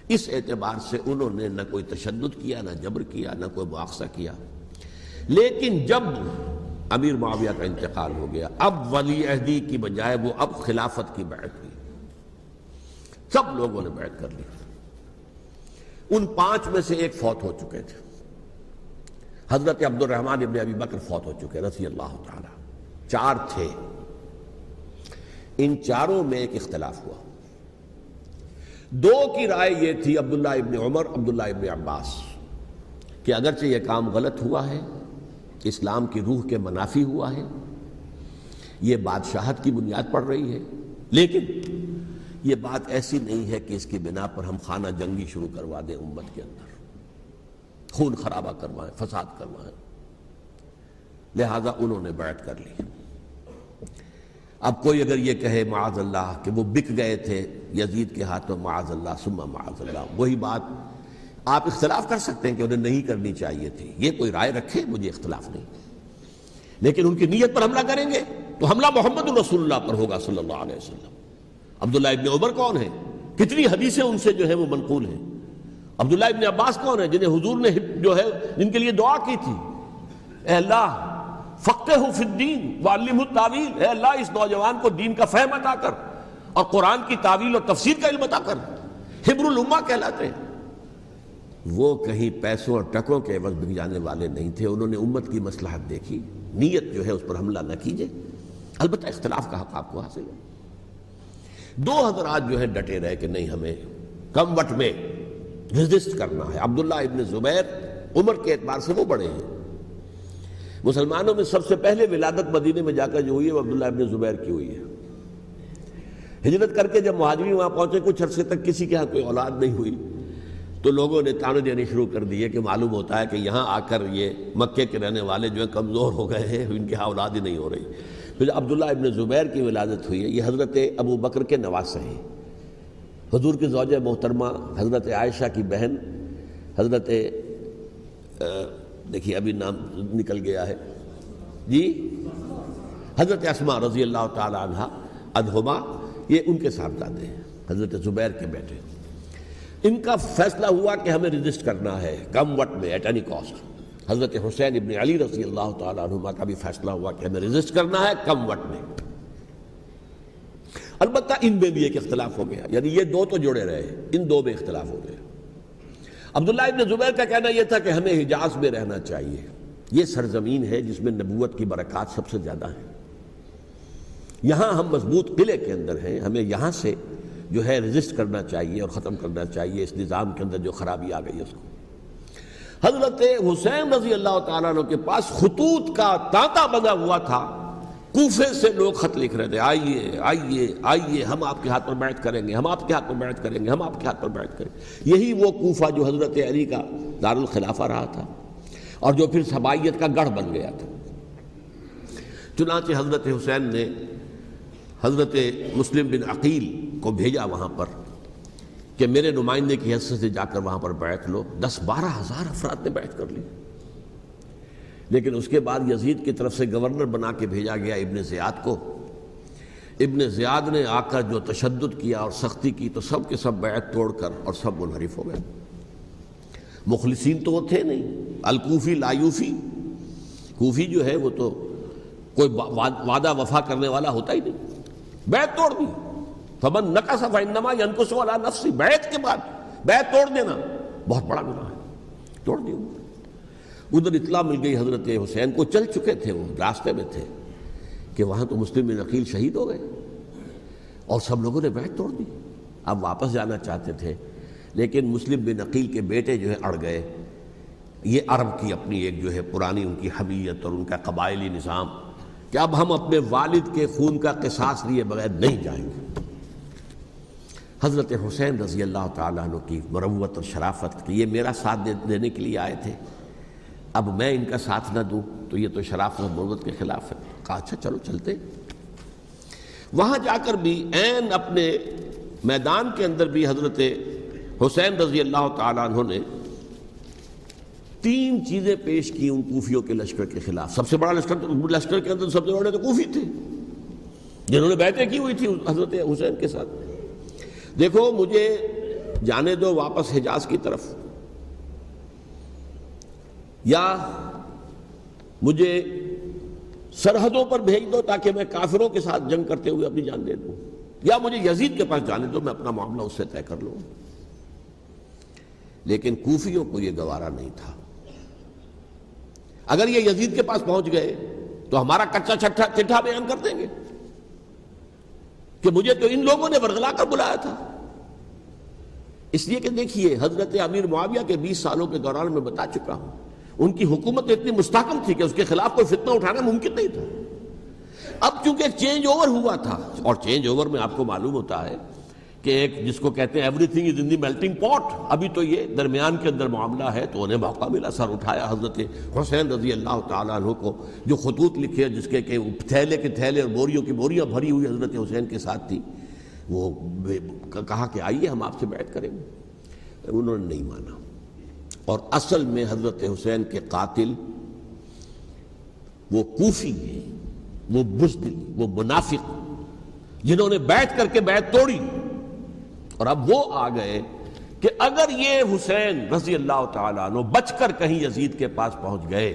اس اعتبار سے انہوں نے نہ کوئی تشدد کیا، نہ جبر کیا، نہ کوئی مواخذہ کیا. لیکن جب امیر معاویہ کا انتقال ہو گیا، اب ولی عہدی کی بجائے وہ اب خلافت کی بیعت ہوئی. سب لوگوں نے بیعت کر لی. ان 5 میں سے ایک فوت ہو چکے تھے. حضرت عبد الرحمن ابن ابی بکر فوت ہو چکے رضی اللہ تعالی. 4 تھے. ان 4 میں ایک اختلاف ہوا. 2 کی رائے یہ تھی، عبداللہ ابن عمر، عبداللہ ابن عباس، کہ اگرچہ یہ کام غلط ہوا ہے، اسلام کی روح کے منافی ہوا ہے، یہ بادشاہت کی بنیاد پڑ رہی ہے، لیکن یہ بات ایسی نہیں ہے کہ اس کی بنا پر ہم خانہ جنگی شروع کروا دیں، امت کے اندر خون خرابہ کروائیں، فساد کروائیں. لہذا انہوں نے بیعت کر لی. اب کوئی اگر یہ کہے معاذ اللہ کہ وہ بک گئے تھے یزید کے ہاتھوں، معاذ اللہ ثم معاذ اللہ، وہی بات آپ اختلاف کر سکتے ہیں کہ انہیں نہیں کرنی چاہیے تھی، یہ کوئی رائے رکھے، مجھے اختلاف نہیں. لیکن ان کی نیت پر حملہ کریں گے تو حملہ محمد رسول اللہ پر ہوگا صلی اللہ علیہ وسلم. عبداللہ ابن عمر کون ہیں؟ کتنی حدیثیں ان سے جو ہے وہ منقول ہیں. عبداللہ ابن عباس کون ہیں؟ جنہیں حضور نے جو ہے جن کے لیے دعا کی تھی، اے اللہ فقہہ فی الدین وعلمہ التاویل، اے اللہ اس نوجوان کو دین کا فہم عطا کر اور قرآن کی تاویل اور تفسیر کا علم عطا کر. حبر الامہ کہلاتے ہیں. وہ کہیں پیسوں اور ٹکوں کے عوض بک جانے والے نہیں تھے. انہوں نے امت کی مصلحت دیکھی، نیت جو ہے اس پر حملہ نہ کیجئے. البتہ اختلاف کا حق آپ کو حاصل ہے. 2 حضرات جو ہے ڈٹے رہے کہ نہیں، ہمیں کم وٹ میں ریزسٹ کرنا ہے۔ عبداللہ ابن زبیر عمر کے اعتبار سے وہ بڑے ہیں، مسلمانوں میں سب سے پہلے ولادت مدینے میں جا کر جو ہوئی ہے وہ عبداللہ ابن زبیر کی ہوئی ہے۔ ہجرت کر کے جب مہاجرین وہاں پہنچے کچھ عرصے تک کسی کے ہاں کوئی اولاد نہیں ہوئی تو لوگوں نے تانے دینے شروع کر دیے کہ معلوم ہوتا ہے کہ یہاں آ کر یہ مکے کے رہنے والے جو ہیں کمزور ہو گئے ہیں، ان کے ہاں اولاد ہی نہیں ہو رہی۔ پھر عبداللہ ابن زبیر کی ولادت ہوئی ہے، یہ حضرت ابو بکر کے نواسے ہیں، حضور کی زوجہ محترمہ حضرت عائشہ کی بہن حضرت دیکھیے ابھی نام نکل گیا ہے جی، حضرت اسماء رضی اللہ تعالی عنہا عنہما، یہ ان کے صاحبزادے ہیں، حضرت زبیر کے بیٹے۔ ان کا فیصلہ ہوا کہ ہمیں رجسٹ کرنا ہے کم وقت میں ایٹ اینی کاسٹ۔ حضرت حسین ابن علی رضی اللہ تعالی عنہما کا بھی فیصلہ ہوا کہ ہمیں رجسٹ کرنا ہے کم وقت میں۔ البتہ ان میں بھی ایک اختلاف ہو گیا، یعنی یہ دو تو جڑے رہے، ان دو میں اختلاف ہو گیا۔ عبداللہ ابن زبیر کا کہنا یہ تھا کہ ہمیں حجاز میں رہنا چاہیے، یہ سرزمین ہے جس میں نبوت کی برکات سب سے زیادہ ہیں، یہاں ہم مضبوط قلعے کے اندر ہیں، ہمیں یہاں سے جو ہے رجسٹ کرنا چاہیے اور ختم کرنا چاہیے اس نظام کے اندر جو خرابی آ گئی ہے اس کو۔ حضرت حسین رضی اللہ تعالیٰ عنہ کے پاس خطوط کا تانتا بنا ہوا تھا، کوفے سے لوگ خط لکھ رہے تھے، آئیے آئیے آئیے، ہم آپ کے ہاتھ پر بیعت کریں گے، ہم آپ کے ہاتھ پر بیعت کریں گے، ہم آپ کے ہاتھ پر بیعت کریں گے۔ یہی وہ کوفہ جو حضرت علی کا دارالخلافہ رہا تھا اور جو پھر سبائیت کا گڑھ بن گیا تھا۔ چنانچہ حضرت حسین نے حضرت مسلم بن عقیل کو بھیجا وہاں پر کہ میرے نمائندے کی حیثیت سے جا کر وہاں پر بیعت لو۔ 10-12 ہزار افراد نے بیعت کر لی، لیکن اس کے بعد یزید کی طرف سے گورنر بنا کے بھیجا گیا ابن زیاد کو۔ ابن زیاد نے آ کر جو تشدد کیا اور سختی کی تو سب کے سب بیعت توڑ کر اور سب منحرف ہو گئے۔ مخلصین تو وہ تھے نہیں، الکوفی لایوفی، کوفی جو ہے وہ تو کوئی وعدہ وفا کرنے والا ہوتا ہی نہیں، بیعت توڑ دی۔ فمن نقص فانما ينقص على نفسه، بیعت کے بعد بیعت توڑ دینا بہت بڑا گناہ ہے، توڑ دی۔ ادھر اطلاع مل گئی حضرت حسین کو، چل چکے تھے، وہ راستے میں تھے کہ وہاں تو مسلم بن عقیل شہید ہو گئے اور سب لوگوں نے بیعت توڑ دی۔ اب واپس جانا چاہتے تھے لیکن مسلم بن عقیل کے بیٹے جو ہے اڑ گئے۔ یہ عرب کی اپنی ایک جو ہے پرانی ان کی حمیت اور ان کا قبائلی نظام کہ اب ہم اپنے والد کے خون کا قصاص لیے بغیر نہیں جائیں گے۔ حضرت حسین رضی اللہ تعالیٰ عنہ کی مروت اور شرافت کہ یہ میرا ساتھ دینے کے لیے آئے تھے، اب میں ان کا ساتھ نہ دوں تو یہ تو شرافت اور مروت کے خلاف ہے۔ کہا اچھا چلو چلتے۔ وہاں جا کر بھی عین اپنے میدان کے اندر بھی حضرت حسین رضی اللہ تعالیٰ عنہ نے 3 چیزیں پیش کی ان کوفیوں کے لشکر کے خلاف۔ سب سے بڑا لشکر کے اندر سب سے بڑے تو کوفی تھے جنہوں نے بیعتیں کی ہوئی تھی حضرت حسین کے ساتھ۔ دیکھو مجھے جانے دو واپس حجاز کی طرف، یا مجھے سرحدوں پر بھیج دو تاکہ میں کافروں کے ساتھ جنگ کرتے ہوئے اپنی جان دے دوں، یا مجھے یزید کے پاس جانے دو، میں اپنا معاملہ اس سے طے کر لوں۔ لیکن کوفیوں کو یہ گوارا نہیں تھا۔ اگر یہ یزید کے پاس پہنچ گئے تو ہمارا کچا چٹھا بیان کر دیں گے کہ مجھے تو ان لوگوں نے ورغلا کر بلایا تھا۔ اس لیے کہ دیکھیے حضرت امیر معاویہ کے 20 سالوں کے دوران میں بتا چکا ہوں ان کی حکومت اتنی مستحکم تھی کہ اس کے خلاف کوئی فتنہ اٹھانا ممکن نہیں تھا۔ اب چونکہ ایک چینج اوور ہوا تھا، اور چینج اوور میں آپ کو معلوم ہوتا ہے کہ ایک جس کو کہتے ہیں every thing is in the melting پاٹ، ابھی تو یہ درمیان کے اندر معاملہ ہے، تو انہیں موقع ملا، سر اٹھایا حضرت حسین رضی اللہ تعالیٰ عنہ کو، جو خطوط لکھے جس کے کہ تھیلے کے تھیلے اور بوریوں کی بوریاں بھری ہوئی حضرت حسین کے ساتھ تھی، وہ کہا کہ آئیے ہم آپ سے بیعت کریں گے۔ انہوں نے نہیں مانا، اور اصل میں حضرت حسین کے قاتل وہ کوفی ہیں، وہ بزدل، وہ منافق جنہوں نے بیعت کر کے بیعت توڑی، اور اب وہ آ گئے کہ اگر یہ حسین رضی اللہ تعالیٰ عنہ بچ کر کہیں یزید کے پاس پہنچ گئے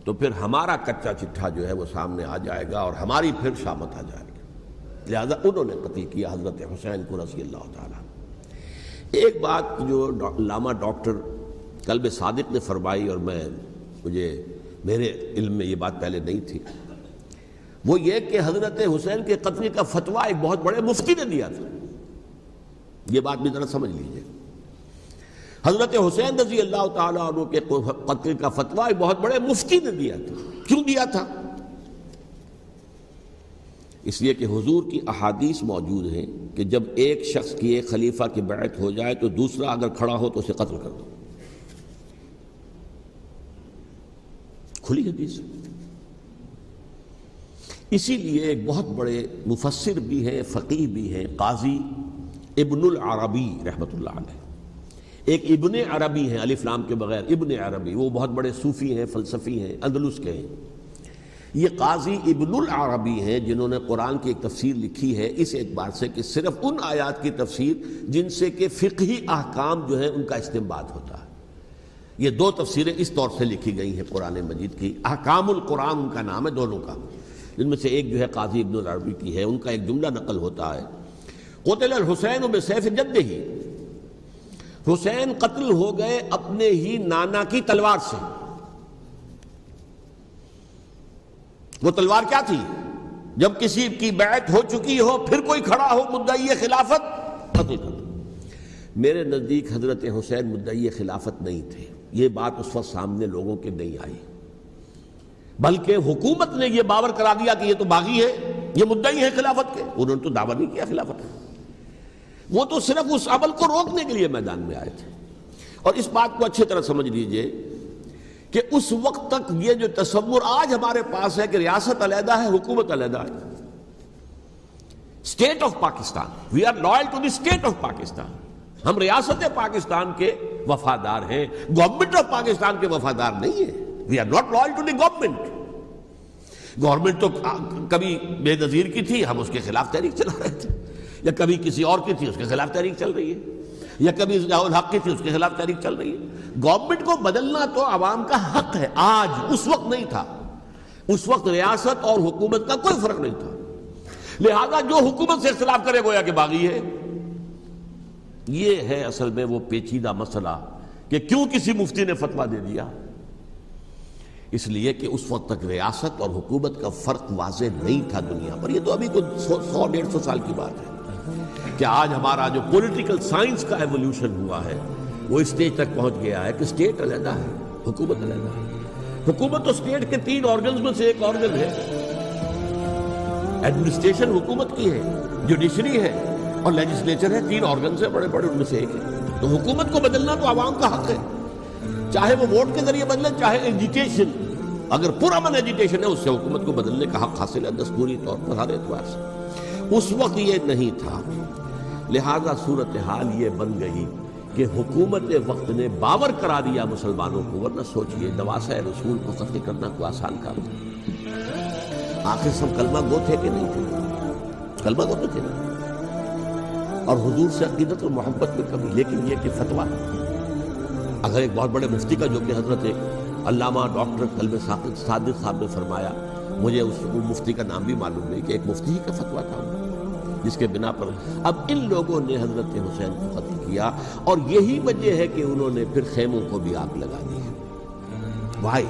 تو پھر ہمارا کچا چٹھا جو ہے وہ سامنے آ جائے گا اور ہماری پھر شامت آ جائے گی۔ لہذا انہوں نے قتل کیا حضرت حسین کو رضی اللہ تعالیٰ عنہ۔ ایک بات جو علامہ ڈاکٹر قلب صادق نے فرمائی، اور میرے علم میں یہ بات پہلے نہیں تھی، وہ یہ کہ حضرت حسین کے قتل کا فتویٰ ایک بہت بڑے مفتی نے دیا تھا۔ یہ بات بھی ذرا سمجھ لیجئے۔ حضرت حسین رضی اللہ تعالیٰ عنہ کے قتل کا فتویٰ ایک بہت بڑے مفتی نے دیا تھا. کیوں دیا تھا؟ اس لیے کہ حضور کی احادیث موجود ہیں کہ جب ایک شخص کی ایک خلیفہ کی بیعت ہو جائے تو دوسرا اگر کھڑا ہو تو اسے قتل کر دو. کھلی حدیث. اسی لیے ایک بہت بڑے مفسر بھی ہیں، فقیہ بھی ہیں، قاضی ابن العربی رحمۃ اللہ علیہ. ایک ابن عربی ہیں الف لام کے بغیر، ابن عربی، وہ بہت بڑے صوفی ہیں، فلسفی ہیں، اندلس کے ہیں. یہ قاضی ابن العربی ہیں جنہوں نے قرآن کی ایک تفسیر لکھی ہے اس اعتبار سے کہ صرف ان آیات کی تفسیر جن سے کہ فقہی احکام جو ہیں ان کا استنباط ہوتا ہے. یہ دو تفسیریں اس طور سے لکھی گئی ہیں قرآن مجید کی. احکام القرآن ان کا نام ہے دونوں کا، جن میں سے ایک جو ہے قاضی ابن العربی کی ہے. ان کا ایک جملہ نقل ہوتا ہے، قتل الحسین بسیف جدہ، حسین قتل ہو گئے اپنے ہی نانا کی تلوار سے. وہ تلوار کیا تھی؟ جب کسی کی بیعت ہو چکی ہو پھر کوئی کھڑا ہو مدعی خلافت، قتل کر دو. میرے نزدیک حضرت حسین مدعی خلافت نہیں تھے. یہ بات اس وقت سامنے لوگوں کے نہیں آئی، بلکہ حکومت نے یہ باور کرا دیا کہ یہ تو باغی ہے، یہ مدعی ہے خلافت کے. انہوں نے تو دعویٰ نہیں کیا خلافت کا، وہ تو صرف اس عمل کو روکنے کے لیے میدان میں آئے تھے. اور اس بات کو اچھی طرح سمجھ لیجئے کہ اس وقت تک یہ جو تصور آج ہمارے پاس ہے کہ ریاست علیحدہ ہے، حکومت علیحدہ ہے. State of Pakistan, we are loyal to the state of Pakistan. ہم ریاست پاکستان کے وفادار ہیں، گورنمنٹ آف پاکستان کے وفادار نہیں ہیں. We are not loyal to the government. Government تو کبھی بے نظیر کی تھی، ہم اس کے خلاف تحریک چلا رہے تھے، یا کبھی کسی اور کی تھی اس کے خلاف تحریک چل رہی ہے، یا کبھی ضیاء الحق کی تھی اس کے خلاف تحریک چل رہی ہے. گورنمنٹ کو بدلنا تو عوام کا حق ہے. آج اس وقت نہیں تھا. اس وقت ریاست اور حکومت کا کوئی فرق نہیں تھا. لہذا جو حکومت سے اختلاف کرے گویا کہ باغی ہے. یہ ہے اصل میں وہ پیچیدہ مسئلہ کہ کیوں کسی مفتی نے فتویٰ دے دیا. اس لیے کہ اس وقت تک ریاست اور حکومت کا فرق واضح نہیں تھا دنیا پر. یہ تو ابھی کوئی 100-150 سال کی بات ہے کہ آج ہمارا جو پولیٹیکل سائنس کا ایولیوشن ہوا ہے وہ اس اسٹیج تک پہنچ گیا ہے کہ اسٹیٹ علیحدہ ہے، حکومت علیحدہ ہے. حکومت تو اسٹیٹ کے 3 آرگنز میں سے ایک آرگن ہے. ایڈمنسٹریشن حکومت کی ہے، جوڈیشری ہے اور لیجسلیچر ہے. 3 آرگنز ہیں بڑے بڑے، ان میں سے ایک ہے. تو حکومت کو بدلنا تو عوام کا حق ہے، چاہے وہ ووٹ کے ذریعے بدلے، چاہے ایجیٹیشن. اگر پرامن ایجیٹیشن ہے اس سے حکومت کو بدلنے کا حق حاصل ہے دستوری طور پر ہر اعتبار سے. اس وقت یہ نہیں تھا. لہذا صورتحال یہ بن گئی کہ حکومت وقت نے باور کرا دیا مسلمانوں کو. ورنہ سوچئے نواسۂ رسول کو قتل کرنا کوئی آسان کام تھا. آخر سب کلمہ گو تھے کہ نہیں تھے؟ کلمہ گو تو تھے نا، اور حضور سے عقیدت اور محبت میں کمی. لیکن یہ کہ فتویٰ اگر ایک بہت بڑے مفتی کا، جو کہ حضرت علامہ ڈاکٹر قلب صادق صاحب نے فرمایا، مجھے اس مفتی کا نام بھی معلوم نہیں، کہ ایک مفتی کا فتویٰ تھا جس کے بنا پر اب ان لوگوں نے حضرت حسین کو قتل کیا. اور یہی وجہ ہے کہ انہوں نے پھر خیموں کو بھی آگ لگا دی. بھائی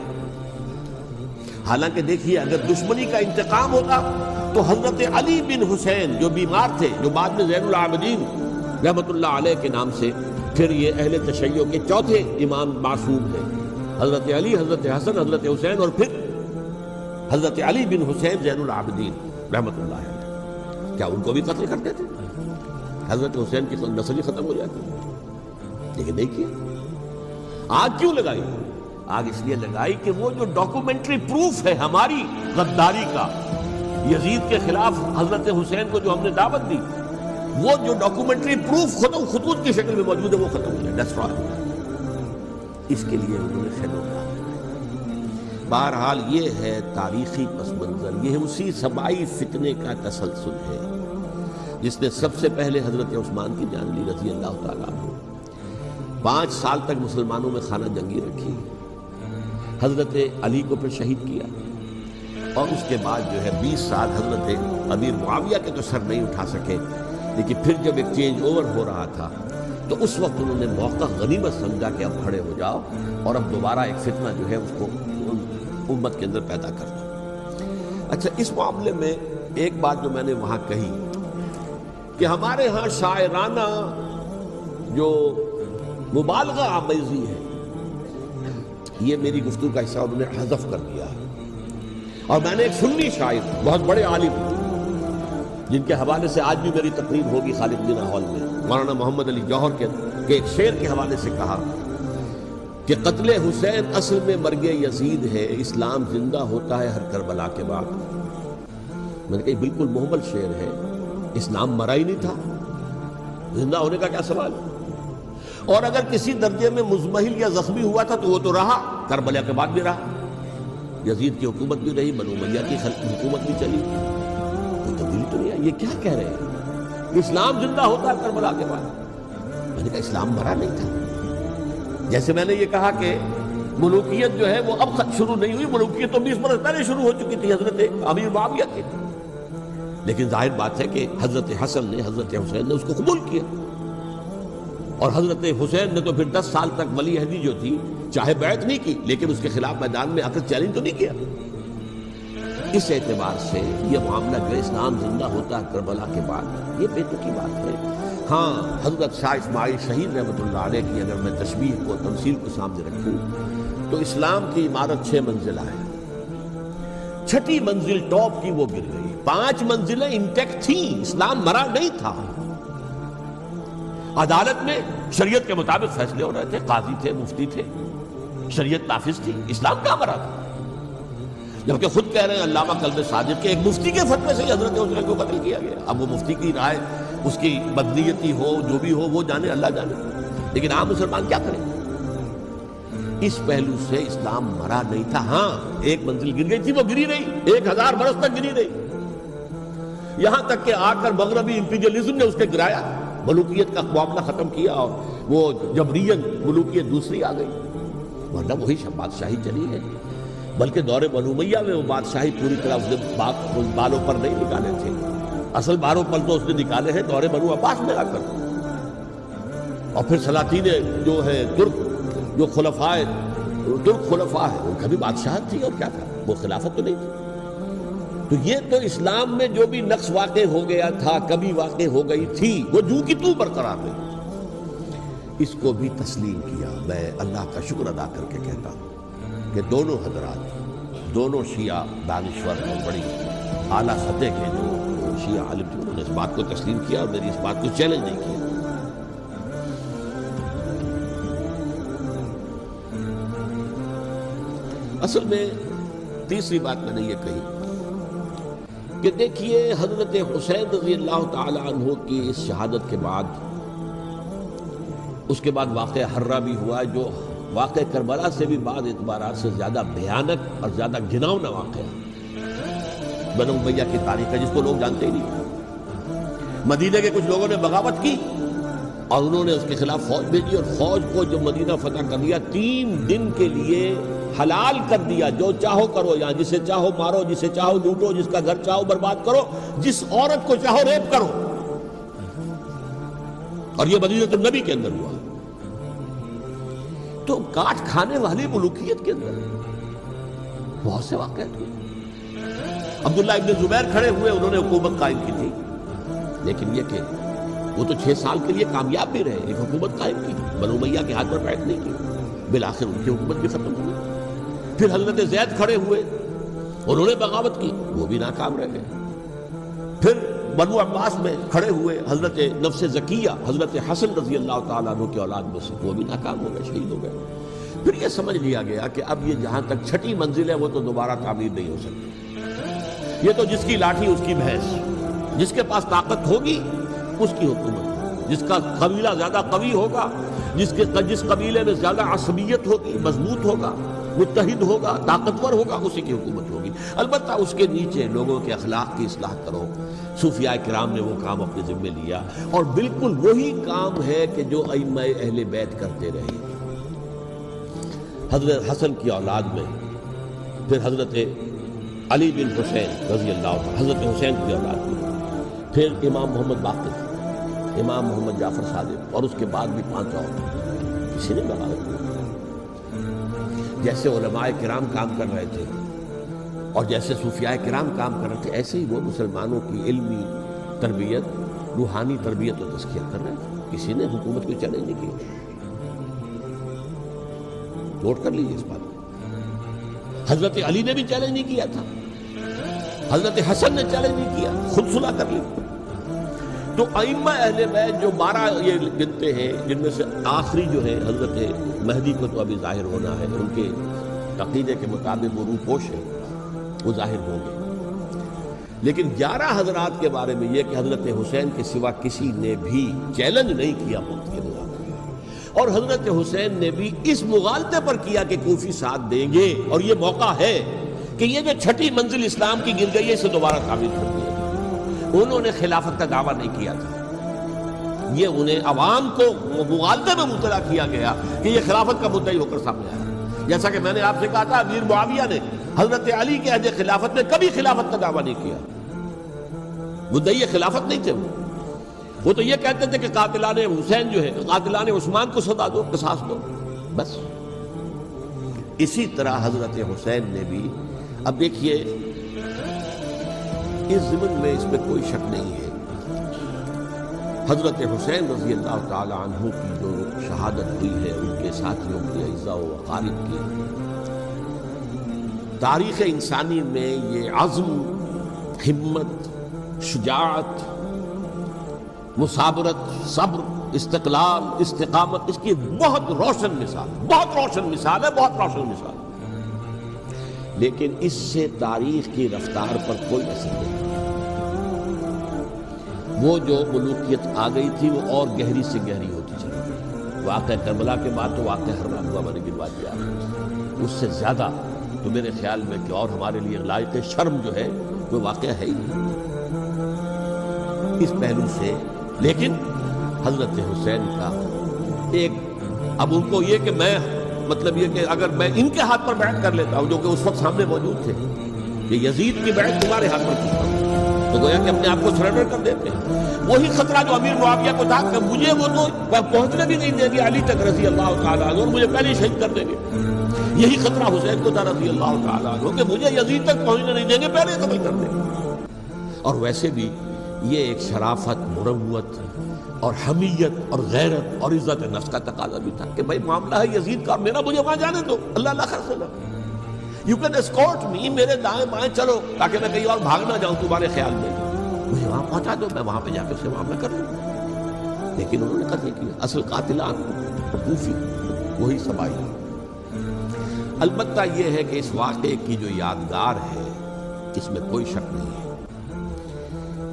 حالانکہ دیکھیے اگر دشمنی کا انتقام ہوتا تو حضرت علی بن حسین جو بیمار تھے، جو بعد میں زین العابدین رحمۃ اللہ علیہ کے نام سے پھر یہ اہل تشیع کے چوتھے امام معصوم ہیں، حضرت علی، حضرت حسن، حضرت حسین، اور پھر حضرت علی بن حسین زین العابدین رحمۃ اللہ علیہ، کیا ان کو بھی قتل کرتے تھے؟ حضرت حسین کی نسل ہی ختم ہو جاتی، لیکن نہیں کیا. آگ کیوں لگائی؟ آگ اس لیے لگائی کہ وہ جو ڈاکومنٹری پروف ہے ہماری غداری کا یزید کے خلاف حضرت حسین کو جو ہم نے دعوت دی، وہ جو ڈاکومنٹری پروف خطوط کی شکل میں موجود ہے وہ ختم ہو جائے، ڈسٹرائے. اس کے لیے انہوں نے خیموں میں. بہرحال یہ ہے تاریخی پس منظر. یہ اسی سبائی فتنے کا تسلسل ہے جس نے سب سے پہلے حضرت عثمان کی جان لی رضی اللہ تعالیٰ عنہ. 5 سال تک مسلمانوں میں خانہ جنگی رکھی، حضرت علی کو پھر شہید کیا، اور اس کے بعد جو ہے 20 سال حضرت امیر معاویہ کے تو سر نہیں اٹھا سکے. لیکن پھر جب ایک چینج اوور ہو رہا تھا تو اس وقت انہوں نے موقع غنیمت سمجھا کہ اب کھڑے ہو جاؤ اور اب دوبارہ ایک فتنہ جو ہے اس کو امت کے اندر پیدا کر دو. اچھا، اس معاملے میں ایک بات جو میں نے وہاں کہی کہ ہمارے ہاں شاعرانہ جو مبالغہ آمیزی ہے. یہ میری گفتگو کا حصہ انہوں نے حذف کر دیا ہے. اور میں نے ایک سنی شاعر بہت بڑے عالم جن کے حوالے سے آج بھی میری تقریر ہوگی خالد مدینہ ہال میں، مولانا محمد علی جوہر کے ایک شعر کے حوالے سے کہا کہ قتل حسین اصل میں مرگ یزید ہے، اسلام زندہ ہوتا ہے ہر کربلا کے بعد. میں نے کہا بالکل محمل شعر ہے. اسلام مرا ہی نہیں تھا، زندہ ہونے کا کیا سوال. اور اگر کسی درجے میں مزمحل یا زخمی ہوا تھا تو وہ تو رہا، کربلا کے بعد بھی رہا. یزید کی حکومت بھی رہی، بنو امیہ کی حکومت بھی چلی. کوئی تبدیلی تو نہیں ہے. یہ کیا کہہ رہے ہیں اسلام زندہ ہوتا ہے کربلا کے بعد؟ میں نے کہا اسلام مرا نہیں تھا. جیسے میں نے یہ کہا کہ ملوکیت جو ہے وہ اب شروع نہیں ہوئی، ملوکیت تو 20 برس پہلے شروع ہو چکی تھی حضرت امیر معاویہ کے. لیکن ظاہر بات ہے کہ حضرت حسن نے، حضرت حسین نے اس کو قبول کیا. اور حضرت حسین نے تو پھر 10 سال تک ولی عہدی جو تھی چاہے بیعت نہیں کی لیکن اس کے خلاف میدان میں آ کر چیلنج تو نہیں کیا. اس اعتبار سے یہ معاملہ جو اسلام زندہ ہوتا ہے کربلا کے بعد، یہ بے تکی بات ہے. ہاں، حضرت شاہ اسماعیل شہید رحمۃ اللہ علیہ کی اگر میں تشبیہ کو، تمثیل کو سامنے رکھوں تو اسلام کی عمارت 6 منزلہ ہے. 6ٹی منزل ٹاپ کی وہ گر گئی. 5 منزلیں انٹیکٹ تھیں، اسلام مرا نہیں تھا. عدالت میں شریعت کے مطابق فیصلے ہو رہے تھے، قاضی تھے، مفتی تھے، شریعت نافذ تھی. اسلام کہاں مرا تھا؟ جبکہ خود کہہ رہے ہیں علامہ کلب صادق کے ایک مفتی کے فتوے سے حضرت حسین کو قتل کیا گیا. اب وہ مفتی کی رائے، اس کی بدنیتی ہو، جو بھی ہو، وہ جانے، اللہ جانے. لیکن عام مسلمان کیا کریں؟ اس پہلو سے اسلام مرا نہیں تھا. ہاں، ایک منزل گر گئی تھی، وہ گری رہی، 1000 برس تک گری رہی. یہاں تک کہ آ کر مغربی امپیریلزم نے اس کے گرایا، ملوکیت کا معاملہ ختم کیا اور وہ جبریت ملوکیت دوسری آ گئی. ورنہ وہی بادشاہی چلی ہے. بلکہ دور بنو امیہ میں وہ بادشاہی پوری طرح اس نے بالوں پر نہیں نکالے تھے. اصل بالوں پر تو اس نے نکالے ہیں دور بنو عباس میں آ کر. اور پھر سلاطین جو ہے ترک، جو ترک خلفاء ہے، ان کا بھی بادشاہت تھی. اور کیا تھا؟ وہ خلافت تو نہیں تھی. تو یہ تو اسلام میں جو بھی نقص واقع ہو گیا تھا، کبھی واقع ہو گئی تھی، وہ جو کی تو برقرار رہی. اس کو بھی تسلیم کیا. میں اللہ کا شکر ادا کر کے کہتا ہوں کہ دونوں حضرات، دونوں شیعہ دانشور اور بڑی اعلیٰ سطح کے جو شیعہ عالم تھے، انہوں نے اس بات کو تسلیم کیا اور میری اس بات کو چیلنج نہیں کیا. اصل میں تیسری بات میں نے یہ کہی کہ دیکھیے حضرت حسین رضی اللہ تعالی عنہ کی اس شہادت کے بعد، اس کے بعد واقعہ حرہ بھی ہوا، جو واقعہ کربلا سے بھی بعض اعتبارات سے زیادہ بھیانک اور زیادہ گھناؤنا واقعہ بنو امیہ کی تاریخ ہے، جس کو لوگ جانتے ہی نہیں. مدینہ کے کچھ لوگوں نے بغاوت کی اور انہوں نے اس کے خلاف فوج بھیجی، اور فوج کو جو مدینہ فتح کر لیا، 3 دن کے لیے حلال کر دیا. جو چاہو کرو، یہاں جسے چاہو مارو، جسے چاہو لوٹو، جس کا گھر چاہو برباد کرو، جس عورت کو چاہو ریپ کرو. اور یہ مدینہ النبی کے اندر ہوا. تو کاٹ کھانے والی ملوکیت کے اندر بہت سے واقعات ہوئے. عبداللہ ابن زبیر کھڑے ہوئے، انہوں نے حکومت قائم کی تھی، لیکن یہ کہ وہ تو 6 سال کے لیے کامیاب بھی رہے، ایک حکومت قائم کی، بنو امیہ کے ہاتھ پر بیٹھ نہیں کی. بالآخر ان کی حکومت بھی ختم ہوئی. پھر حضرت زید کھڑے ہوئے، انہوں نے بغاوت کی، وہ بھی ناکام رہ گئے. پھر بنو عباس میں کھڑے ہوئے حضرت نفس زکیہ، حضرت حسن رضی اللہ تعالیٰ عنہ کی اولاد میں سے، وہ بھی ناکام ہو گئے، شہید ہو گئے. پھر یہ سمجھ لیا گیا کہ اب یہ جہاں تک 6ٹی منزل ہے وہ تو دوبارہ تعمیر نہیں ہو سکتی. یہ تو جس کی لاٹھی اس کی بھینس، جس کے پاس طاقت ہوگی اس کی حکومت، جس کا قبیلہ زیادہ قوی ہوگا، جس قبیلے میں زیادہ عصبیت ہوگی، مضبوط ہوگا، متحد ہوگا، طاقتور ہوگا، اسی کی حکومت ہوگی. البتہ اس کے نیچے لوگوں کے اخلاق کی اصلاح کرو. صوفیاء کرام نے وہ کام اپنے ذمے لیا، اور بالکل وہی کام ہے کہ جو ائمہ اہل بیت کرتے رہے. حضرت حسن کی اولاد میں پھر حضرت علی بن حسین رضی اللہ عنہ، حضرت حسین کی اولاد میں پھر امام محمد باقر، امام محمد جعفر صادق، اور اس کے بعد بھی 5 اور. کسی نے بغاوت کی. جیسے علماء کرام کام کر رہے تھے اور جیسے صوفیاء کرام کام کر رہے تھے، ایسے ہی وہ مسلمانوں کی علمی تربیت، روحانی تربیت و تزکیہ کر رہے تھے. کسی نے حکومت کو چیلنج نہیں کیا. نوٹ کر لیجیے اس بات کو۔ حضرت علی نے بھی چیلنج نہیں کیا تھا، حضرت حسن نے چیلنج نہیں کیا، خود صلح کر لی۔ تو ائمہ اہل بیت جو 12 یہ گنتے ہیں، جن میں سے آخری جو ہے حضرت مہدی کو تو ابھی ظاہر ہونا ہے، ان کے عقیدے کے مطابق وہ روح پوش ہے، وہ ظاہر ہوں گے۔ لیکن 11 حضرات کے بارے میں یہ کہ حضرت حسین کے سوا کسی نے بھی چیلنج نہیں کیا موت کے مغالطے، اور حضرت حسین نے بھی اس مغالطے پر کیا کہ کوفی ساتھ دیں گے، اور یہ موقع ہے کہ یہ جو چھٹی منزل اسلام کی گر گئی ہے اسے دوبارہ تعمیر کر دیا۔ انہوں نے خلافت کا دعویٰ نہیں کیا تھا، یہ انہیں عوام کو مغالطے میں مبتلا کیا گیا کہ یہ خلافت کا مدعی ہو کر سامنے آیا۔ جیسا کہ میں نے آپ سے کہا تھا، امیر معاویہ نے حضرت علی کے عہد خلافت میں کبھی خلافت کا دعویٰ نہیں کیا، مدعی خلافت نہیں تھے وہ تو یہ کہتے تھے کہ قاتلان حسین جو ہے، قاتلان عثمان کو سزا دو، قصاص دو، بس۔ اسی طرح حضرت حسین نے بھی، اب دیکھیے اس ضمن میں اس میں کوئی شک نہیں ہے، حضرت حسین رضی اللہ تعالی عنہ کی جو شہادت ہوئی ہے، ان کے ساتھیوں کی، اعزاء و اقارب کی، تاریخ انسانی میں یہ عزم، ہمت، شجاعت، مثابرت، صبر، استقلال، استقامت، اس کی بہت روشن مثال، بہت روشن مثال ہے، بہت روشن مثال۔ لیکن اس سے تاریخ کی رفتار پر کوئی اثر نہیں۔ وہ جو ملوکیت آ گئی تھی وہ اور گہری سے گہری ہوتی چلی گئی۔ واقعہ کربلا کے بعد تو واقعہ ہرمزہ میں نے گنوا دیا، اس سے زیادہ تو میرے خیال میں کہ اور ہمارے لیے لائق شرم جو ہے وہ واقعہ ہے ہی نہیں اس پہلو سے۔ لیکن حضرت حسین کا ایک، اب ان کو یہ کہ میں مطلب یہ کہ اگر میں ان کے ہاتھ پر بیعت کر لیتا ہوں جو کہ اس وقت سامنے موجود تھے، کہ یزید کی بیعت تمہارے ہاتھ پر کرتا ہوں، تو گویا کہ اپنے آپ کو سرنڈر کر دیتے ہیں۔ وہی خطرہ جو امیر معاویہ کو تھا کہ مجھے وہ تو پہنچنے بھی نہیں دیں گے علی تک رضی اللہ تعالیٰ عنہ، اور مجھے پہلے ہی شہید کر دیں گے۔ یہی خطرہ حسین کو تھا رضی اللہ تعالیٰ عنہ کہ مجھے یزید تک پہنچنے نہیں دیں گے، پہلے قتل کر دیں گے۔ اور ویسے بھی یہ ایک شرافت، مروت اور حمیت اور غیرت اور عزت نفس کا تقاضا بھی تھا کہ بھائی معاملہ ہے یزید کا، میرا مجھے وہاں جانے دو، اللہ اللہ خرص، یو کین اسکورٹ می، میرے دائیں بائیں چلو تاکہ میں کہیں اور بھاگ نہ جاؤں تمہارے خیال میں، مجھے وہاں پہنچا دو، میں وہاں پہ جا کر سے معاملہ کر لوں۔ لیکن انہوں نے قتل کیا، اصل قاتلان کوفی وہی سبائی۔ البتہ یہ ہے کہ اس واقعے کی جو یادگار ہے اس میں کوئی شک نہیں ہے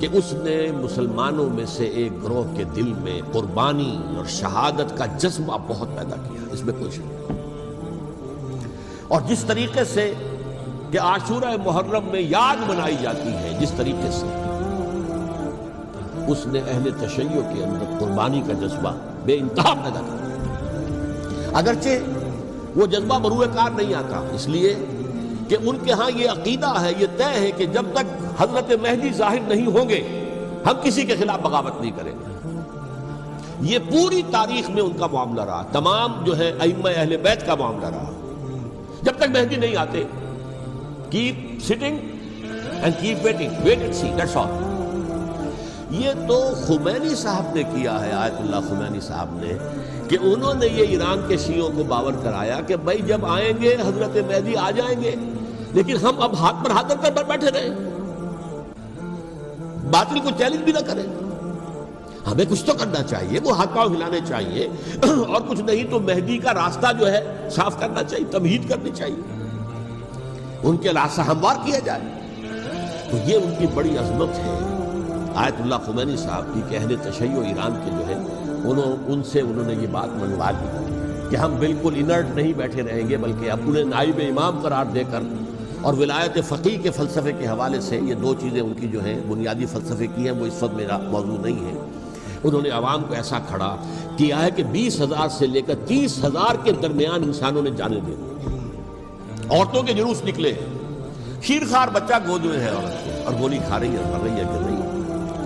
کہ اس نے مسلمانوں میں سے ایک گروہ کے دل میں قربانی اور شہادت کا جذبہ بہت پیدا کیا، اس میں کوئی شک نہیں۔ اور جس طریقے سے کہ عاشورہ محرم میں یاد منائی جاتی ہے، جس طریقے سے اس نے اہل تشیع کے اندر قربانی کا جذبہ بے انتہا پیدا کیا، اگرچہ وہ جذبہ بروئے کار نہیں آتا، اس لیے کہ ان کے ہاں یہ عقیدہ ہے، یہ طے ہے کہ جب تک حضرت مہدی ظاہر نہیں ہوں گے ہم کسی کے خلاف بغاوت نہیں کریں گے۔ یہ پوری تاریخ میں ان کا معاملہ رہا، تمام جو ہے ائمہ اہل بیت کا معاملہ رہا، جب تک مہدی نہیں آتے keep sitting and keep waiting, wait and see, that's all. یہ تو خمینی صاحب نے کیا ہے، آیت اللہ خمینی صاحب نے، کہ انہوں نے یہ ایران کے شیعوں کو باور کرایا کہ بھائی جب آئیں گے حضرت مہدی آ جائیں گے، لیکن ہم اب ہاتھ پر ہاتھ رکھ کر بیٹھے رہیں، باطل کو چیلنج بھی نہ کریں، ہمیں کچھ تو کرنا چاہیے، وہ ہاتھ پاؤں ہلانے چاہیے، اور کچھ نہیں تو مہدی کا راستہ جو ہے صاف کرنا چاہیے، تمہید کرنی چاہیے، ان کے راستہ ہموار کیا جائے۔ تو یہ ان کی بڑی عظمت ہے آیت اللہ خمینی صاحب کی کہ اہل تشیع ایران کے جو ہے ان سے انہوں نے یہ بات منوا لی کہ ہم بالکل انرٹ نہیں بیٹھے رہیں گے، بلکہ اب انہیں نائب امام قرار دے کر اور ولایت فقیہ کے فلسفے کے حوالے سے، یہ دو چیزیں ان کی جو ہیں بنیادی فلسفے کی ہیں، وہ اس وقت میرا موضوع نہیں ہے، انہوں نے عوام کو ایسا کھڑا کیا ہے کہ 20,000 سے لے کر 30,000 کے درمیان انسانوں نے جانے دی، عورتوں کے جلوس نکلے، شیرخوار بچہ گود میں ہے عورت کو اور گولی کھا رہی ہے، مر رہی ہے کہ نہیں۔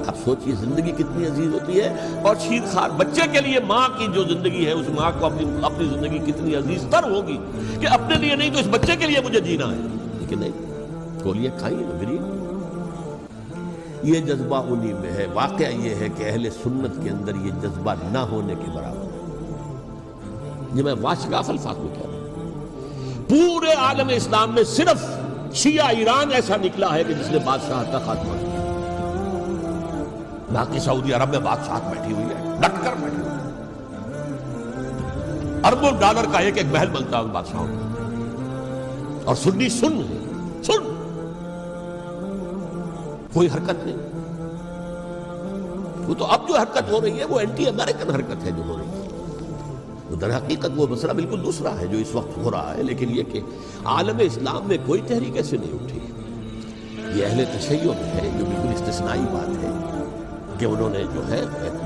اب سوچئے زندگی کتنی عزیز ہوتی ہے، اور شیرخوار بچے کے لیے ماں کی جو زندگی ہے، اس ماں کو اپنی زندگی کتنی عزیز تر ہوگی کہ اپنے لیے نہیں تو اس بچے کے لیے مجھے جینا ہے، لیکن نہیں، گولیاں کھائیے نا گریے۔ یہ جذبہ انہی میں ہے۔ واقعہ یہ ہے کہ اہل سنت کے اندر یہ جذبہ نہ ہونے کے برابر ہے، یہ میں واشگاف الفاظ میں کہہ رہا ہوں۔ پورے عالم اسلام میں صرف شیعہ ایران ایسا نکلا ہے کہ جس نے بادشاہت کا خاتمہ کیا. باقی سعودی عرب میں بادشاہت بیٹھی ہوئی ہے، ڈٹ کر بیٹھی ہوئی ہے. اربوں ڈالر کا ایک ایک محل بنتا ہے ان بادشاہوں کا، اور سنی سن کوئی حرکت نہیں. وہ تو اب جو حرکت ہو رہی ہے وہ اینٹی امریکن حرکت ہے جو ہو رہی ہے. در حقیقت وہ مسئلہ بالکل دوسرا ہے جو اس وقت ہو رہا ہے، لیکن یہ کہ عالم اسلام میں کوئی تحریک ایسے نہیں اٹھی. یہ اہل تشیع میں ہے جو بالکل استثنائی بات ہے کہ انہوں نے جو ہے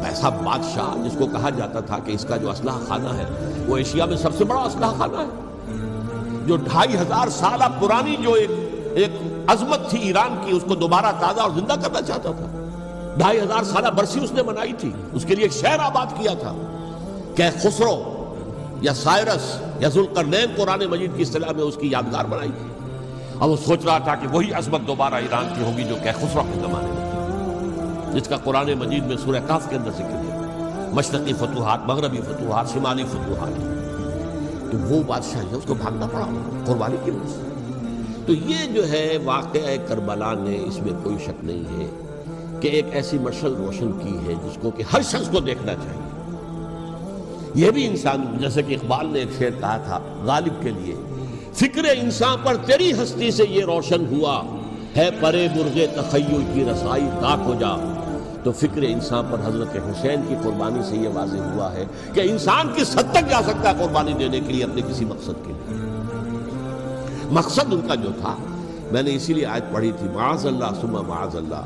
ایسا بادشاہ جس کو کہا جاتا تھا کہ اس کا جو اسلحہ خانہ ہے وہ ایشیا میں سب سے بڑا اسلحہ خانہ ہے، جو 2500 سالہ پرانی جو ایک عظمت تھی ایران کی، اس کو دوبارہ تازہ اور زندہ کرنا چاہتا تھا. 2500 سالہ برسی اس نے منائی تھی، اس کے لیے ایک شہر آباد کیا تھا کہ خسرو یا سائرس یا ذوالقرنین قرآن مجید کی اصطلاح میں اس کی یادگار بنائی تھی. اور وہ سوچ رہا تھا کہ وہی عظمت دوبارہ ایران کی ہوگی جو کہ خسرو کے زمانے میں تھی، جس کا قرآن مجید میں سورہ کہف کے اندر ذکر ہے. مشرقی فتوحات، مغربی فتوحات، شمالی فتوحات. تو وہ بادشاہ ہے، اس کو بھاگنا پڑا قربانی کی وجہ سے. تو یہ جو ہے واقعہ کربلا نے، اس میں کوئی شک نہیں ہے کہ ایک ایسی مشعل روشن کی ہے جس کو کہ ہر شخص کو دیکھنا چاہیے. یہ بھی انسان، جیسے کہ اقبال نے ایک شعر کہا تھا غالب کے لیے، فکر انسان پر تیری ہستی سے یہ روشن ہوا ہے، پرے مرغ تخیل کی رسائی خاک ہو جا. تو فکر انسان پر حضرت حسین کی قربانی سے یہ واضح ہوا ہے کہ انسان کس حد تک جا سکتا ہے قربانی دینے کے لیے اپنے کسی مقصد کے لیے. مقصد ان کا جو تھا، میں نے اسی لیے آیت پڑھی تھی، معاذ اللہ ثم معاذ اللہ.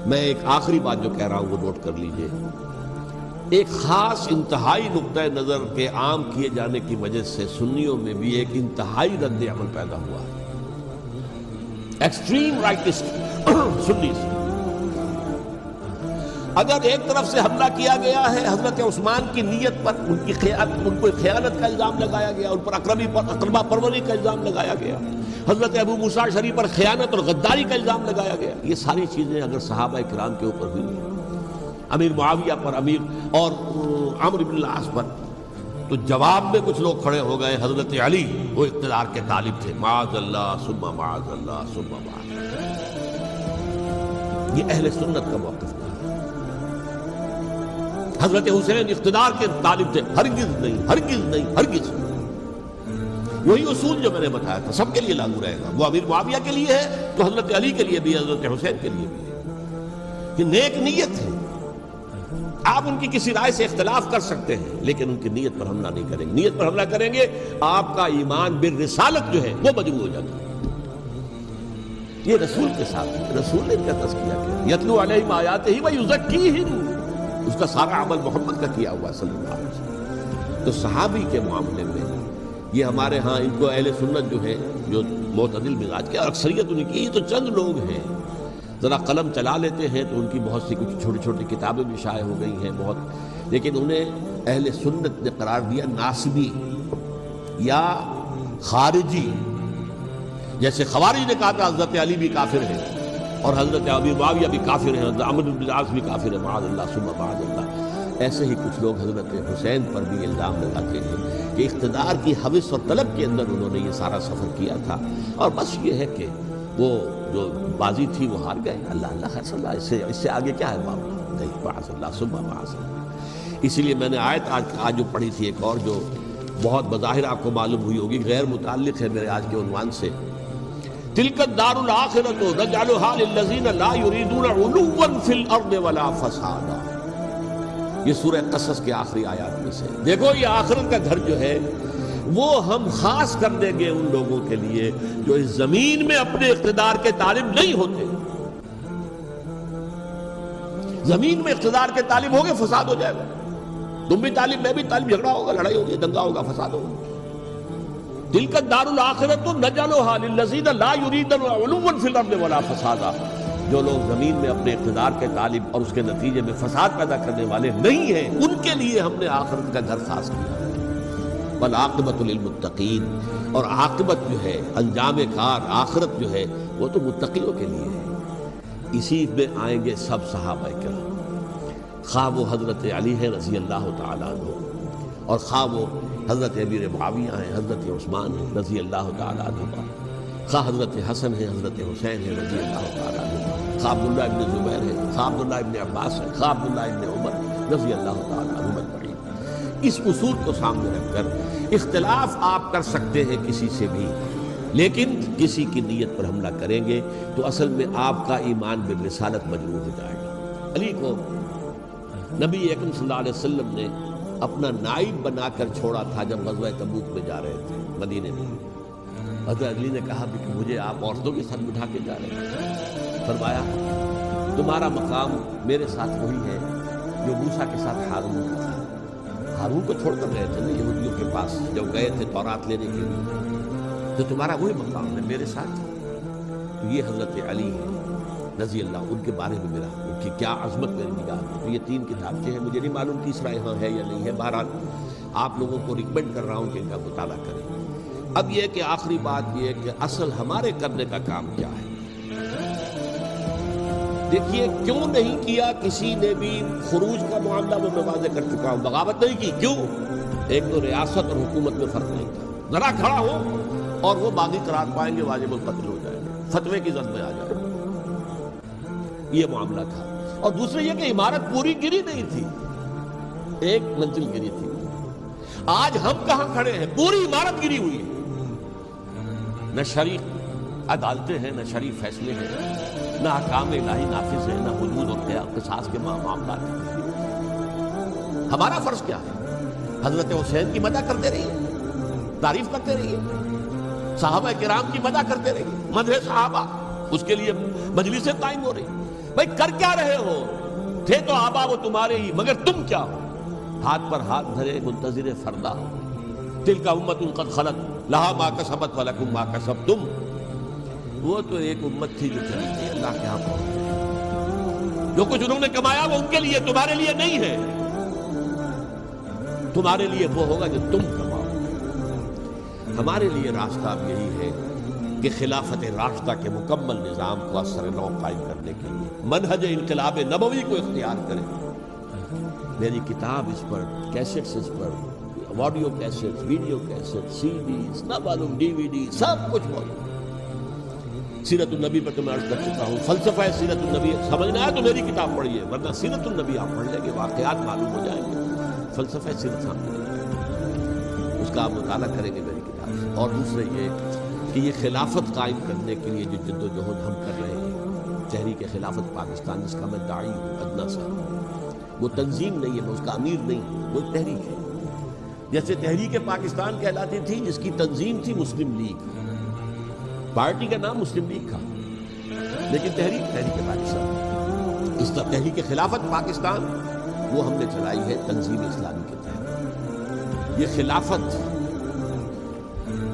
میں ایک آخری بات جو کہہ رہا ہوں وہ نوٹ کر لیجئے. ایک خاص انتہائی نقطۂ نظر کے عام کیے جانے کی وجہ سے سنیوں میں بھی ایک انتہائی رد عمل پیدا ہوا ہے. ایکسٹریم رائٹسٹ سنی سے اگر ایک طرف سے حملہ کیا گیا ہے حضرت عثمان کی نیت پر، ان کو خیانت کا الزام لگایا گیا، ان پر اقربا پروری کا الزام لگایا گیا، حضرت ابو موسیٰ اشعری پر خیانت اور غداری کا الزام لگایا گیا. یہ ساری چیزیں اگر صحابہ کرام کے اوپر ہوئی، امیر معاویہ پر، امیر اور عمرو بن العاص پر، تو جواب میں کچھ لوگ کھڑے ہو گئے. حضرت علی وہ اقتدار کے طالب تھے، معاذ اللہ ثم معاذ اللہ ثم معاذ اللہ. یہ اہل سنت کا موقف تھا. حضرت حسین اقتدار کے طالب تھے، ہرگز نہیں، ہرگز نہیں، ہرگز. وہی اصول جو میں نے بتایا تھا سب کے لیے لاگو رہے گا. وہ امیر معاویہ کے لیے ہے تو حضرت علی کے لیے بھی، حضرت حسین کے لیے بھی ہے. یہ نیک نیت ہے. آپ ان کی کسی رائے سے اختلاف کر سکتے ہیں لیکن ان کی نیت پر حملہ نہیں کریں گے. نیت پر حملہ کریں گے آپ کا ایمان بالرسالت جو ہے وہ مجروح ہو جاتا ہے. یہ رسول کے ساتھ رسول نے کیا تذکیہ کیا، یتلو علیہم آیاتہ ویزکیہم، اس کا سارا عمل محمد کا کیا ہوا صلی اللہ علیہ وسلم. تو صحابی کے معاملے میں یہ ہمارے ہاں ان کو اہل سنت جو ہے جو معتدل مزاج کے، اور اکثریت ان کی، یہ تو چند لوگ ہیں ذرا قلم چلا لیتے ہیں تو ان کی بہت سی کچھ چھوٹی چھوٹی کتابیں بھی شائع ہو گئی ہیں بہت، لیکن انہیں اہل سنت نے قرار دیا ناسبی یا خارجی. جیسے خوارج نے کہا تھا حضرت علی بھی کافر ہے اور حضرت ابی معاویہ بھی کافر ہیں، حضرت عمرو بن العاص بھی کافر ہے، معاذ اللہ ثم معاذ اللہ. ایسے ہی کچھ لوگ حضرت حسین پر بھی الزام لگاتے ہیں کہ اقتدار کی ہوس اور طلب کے اندر انہوں نے یہ سارا سفر کیا تھا، اور بس یہ ہے کہ وہ جو بازی تھی وہ ہار گئے. اللہ اللہ خیر صلی اللہ، اس سے آگے کیا ہے معاملہ؟ نہیں، معاذ اللہ ثم معاذ اللہ. اسی لیے میں نے آیت آج جو پڑھی تھی ایک اور جو بہت بظاہر آپ کو معلوم ہوئی ہوگی، غیر متعلق ہے میرے آج کے عنوان سے، تلک الدار الآخرۃ نجعلها للذین لا یریدون علوا فی الارض ولا فسادا. یہ سورہ قصص کے آخری آیات میں سے. دیکھو یہ آخرت کا گھر جو ہے وہ ہم خاص کر دیں گے ان لوگوں کے لیے جو اس زمین میں اپنے اقتدار کے طالب نہیں ہوتے. زمین میں اقتدار کے طالب ہوگے فساد ہو جائے گا. تم بھی طالب، میں بھی طالب، جھگڑا ہوگا، لڑائی ہوگی، دنگا ہوگا، فساد ہوگا. تلک الدار الآخرۃ نجعلها للذین لا یریدون علوا فی الارض ولا فسادا. جو لوگ زمین میں اپنے اقتدار کے طالب اور اس کے نتیجے میں فساد پیدا کرنے والے نہیں ہیں، ان کے لیے ہم نے آخرت کا گھر خاص کیا. والعاقبۃ للمتقین، اور عاقبت جو ہے، انجام کار، آخرت جو ہے وہ تو متقیوں کے لیے ہے. اسی میں آئیں گے سب صحابہ کرام، خواہ وہ حضرت علی ہے رضی اللہ تعالیٰ عنہ، اور خواہ وہ حضرت امیر معاویہ ہیں، حضرت عثمان ہیں رضی اللہ تعالیٰ عنہما، خواہ حضرت حسن ہیں، حضرت حسین ہیں رضی اللہ تعالیٰ عنہما، خواہ عبداللہ ابن زبیر ہے، خواہ عبداللہ ابن عباس ہے، خواہ عبداللہ ابن عمر رضی اللہ تعالیٰ عنہما اجمعین۔ اس اصول کو سامنے رکھ کر اختلاف آپ کر سکتے ہیں کسی سے بھی، لیکن کسی کی نیت پر حملہ کریں گے تو اصل میں آپ کا ایمان بالرسالت مجروح ہو جائے گا۔ علی کو نبی اکرم صلی اللہ علیہ وسلم نے اپنا نائب بنا کر چھوڑا تھا جب غزوہ تبوک میں جا رہے تھے مدینے میں۔ حضرت علی نے کہا کہ مجھے آپ عورتوں کے ساتھ بٹھا کے جا رہے ہیں۔ فرمایا تمہارا مقام میرے ساتھ وہی ہے جو موسیٰ کے ساتھ ہارون کا تھا۔ ہارون کو چھوڑ کر گئے تھے نا یہودیوں کے پاس جب گئے تھے تورات لینے کے لیے، تو تمہارا وہی مقام ہے میرے ساتھ۔ تو یہ حضرت علی ہے رضی اللہ، ان کے بارے میں میرا ان کی کیا عظمت میری نگاہ میں۔ تو یہ 3 کتابیں ہیں، مجھے نہیں معلوم تیسرا یہاں ہے یا نہیں ہے، بہرحال آپ لوگوں کو ریکمینڈ کر رہا ہوں کہ ان کا مطالعہ کریں۔ اب یہ کہ آخری بات یہ کہ اصل ہمارے کرنے کا کام کیا ہے۔ دیکھیے کیوں نہیں کیا کسی نے بھی خروج کا معاملہ، وہ میں واضح کر چکا ہوں، بغاوت نہیں کی۔ کیوں؟ ایک تو ریاست اور حکومت میں فرق نہیں تھا، ذرا کھڑا ہو اور وہ باغی قرار پائیں گے، واجب القتل ہو جائے گا، فتوے کی زد میں آ جائے گا، یہ معاملہ تھا۔ اور دوسرے یہ کہ عمارت پوری گری نہیں تھی، ایک منزل گری تھی۔ آج ہم کہاں کھڑے ہیں؟ پوری عمارت گری ہوئی ہے، نہ شرعی عدالتیں ہیں، نہ شرعی فیصلے ہیں، نہ احکام الہی نافذ ہیں، نہ حدود اور قصاص کے معاملات ہیں۔ ہمارا فرض کیا ہے؟ حضرت حسین کی مدح کرتے رہیے، تعریف کرتے رہیے، صحابہ کرام کی مدح کرتے رہیے، مدح صحابہ، اس کے لیے مجلسیں قائم ہو رہی۔ بھائی کر کیا رہے ہو؟ تھے تو آبا وہ تمہارے ہی، مگر تم کیا ہو؟ ہاتھ پر ہاتھ دھرے منتظر فردا، تلک امت قد خلت لہا ما کسبت ولکم ما کسبتم۔ وہ تو ایک امت تھی جو چلی گئی، اللہ کے ہاں پہنچ گئی۔ جو کچھ انہوں نے کمایا وہ ان کے لیے، تمہارے لیے نہیں ہے۔ تمہارے لیے وہ ہوگا جو تم کماؤ۔ ہمارے لیے راستہ اب یہی ہے کہ خلافت راشدہ کے مکمل نظام کو اثر نو قائم کرنے کے لیے منہج انقلاب نبوی کو اختیار کریں۔ میری کتاب اس پر، کیسٹس اس پر، آڈیو کیسٹ، ویڈیو کیسٹ، سی ڈیز، نہ معلوم ڈی وی ڈی، سب کچھ موجود۔ سیرت النبی پر تو میں عرض کر چکا ہوں، فلسفہ سیرت النبی سمجھنا ہے تو میری کتاب پڑھیے، ورنہ سیرت النبی آپ پڑھ لیں گے، واقعات معلوم ہو جائیں گے، فلسفہ سیرت سامنے اس کا آپ مطالعہ کریں گے میری کتاب سے۔ اور دوسرے یہ کہ یہ خلافت قائم کرنے کے لیے جو جد و جہد ہم کر رہے ہیں، تحریک خلافت پاکستان، جس کا میں داعی ہوں ادنا سا، وہ تنظیم نہیں ہے، میں اس کا امیر نہیں ہوں، وہ ایک تحریک ہے۔ جیسے تحریک پاکستان کہلاتی تھی، جس کی تنظیم تھی مسلم لیگ، پارٹی کا نام مسلم لیگ تھا، لیکن تحریک پاکستان، اس طرح تحریک خلافت پاکستان وہ ہم نے چلائی ہے تنظیم اسلامی کے تحت۔ یہ خلافت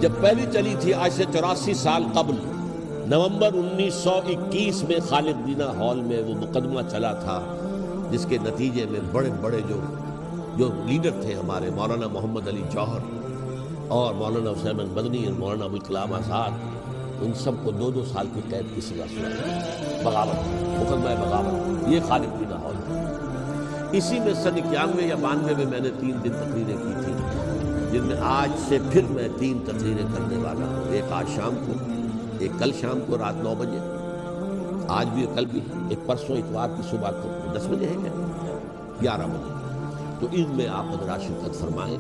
جب پہلی چلی تھی آج سے 84 سال قبل، نومبر 1921 میں خالد دینا ہال میں وہ مقدمہ چلا تھا، جس کے نتیجے میں بڑے بڑے جو لیڈر تھے ہمارے، مولانا محمد علی جوہر اور مولانا حسین مدنی اور مولانا ابوالکلام آزاد، ان سب کو 2 سال کی قید کی سزا سنائی، بغاوت، مقدمہ بغاوت، یہ خالد دینا ہال تھا۔ اسی میں سن 91 یا 92 میں میں نے 3 دن تقریریں کی تھی، جن میں آج سے پھر میں 3 تقریریں کرنے والا ہوں، ایک آج شام کو، ایک کل شام کو رات 9 بجے، آج بھی کل بھی، ایک پرسوں اتوار کی صبح کو 10 بجے ہے کیا 11 بجے۔ تو ان میں آپ حضرات شرکت فرمائیں،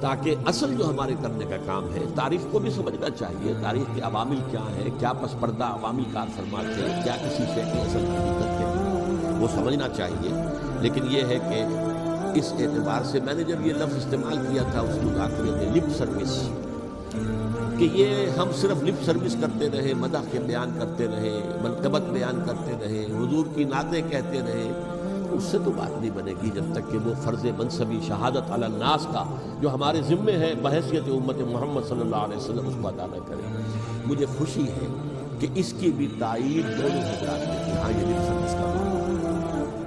تاکہ اصل جو ہمارے کرنے کا کام ہے، تاریخ کو بھی سمجھنا چاہیے، تاریخ کے عوامل کیا ہیں، کیا پس پردہ عوامی کار فرماتے ہیں، کیا کسی شے کی اصل حقیقت ہے، وہ سمجھنا چاہیے۔ لیکن یہ ہے کہ اس اعتبار سے میں نے جب یہ لفظ استعمال کیا تھا اس مذاکرے میں، لپ سروس، کہ یہ ہم صرف لپ سروس کرتے رہے، مدح کے بیان کرتے رہے، منقبت بیان کرتے رہے، حضور کی نعتیں کہتے رہے، اس سے تو بات نہیں بنے گی جب تک کہ وہ فرض منصبی شہادت علی الناس کا جو ہمارے ذمے ہے بحیثیت امت محمد صلی اللہ علیہ وسلم، اس کو ادا نہ کریں۔ مجھے خوشی ہے کہ اس کی بھی تائید دونوں حضرات نے کہ ہاں یہ لپ سروس کا معاملہ،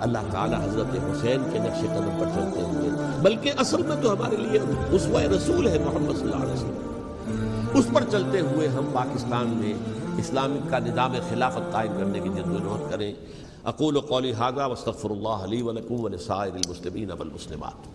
اللہ تعالی حضرت حسین کے نقش قدم پر چلتے ہوئے، بلکہ اصل میں تو ہمارے لیے اسوہ رسول ہے محمد صلی اللہ علیہ وسلم، اس پر چلتے ہوئے ہم پاکستان میں اسلام کا نظام خلافت قائم کرنے کی جدوجہد کریں۔ اقول قولی ھذا واستغفر اللہ لی ولکم ولسائر المسلمین والمسلمات۔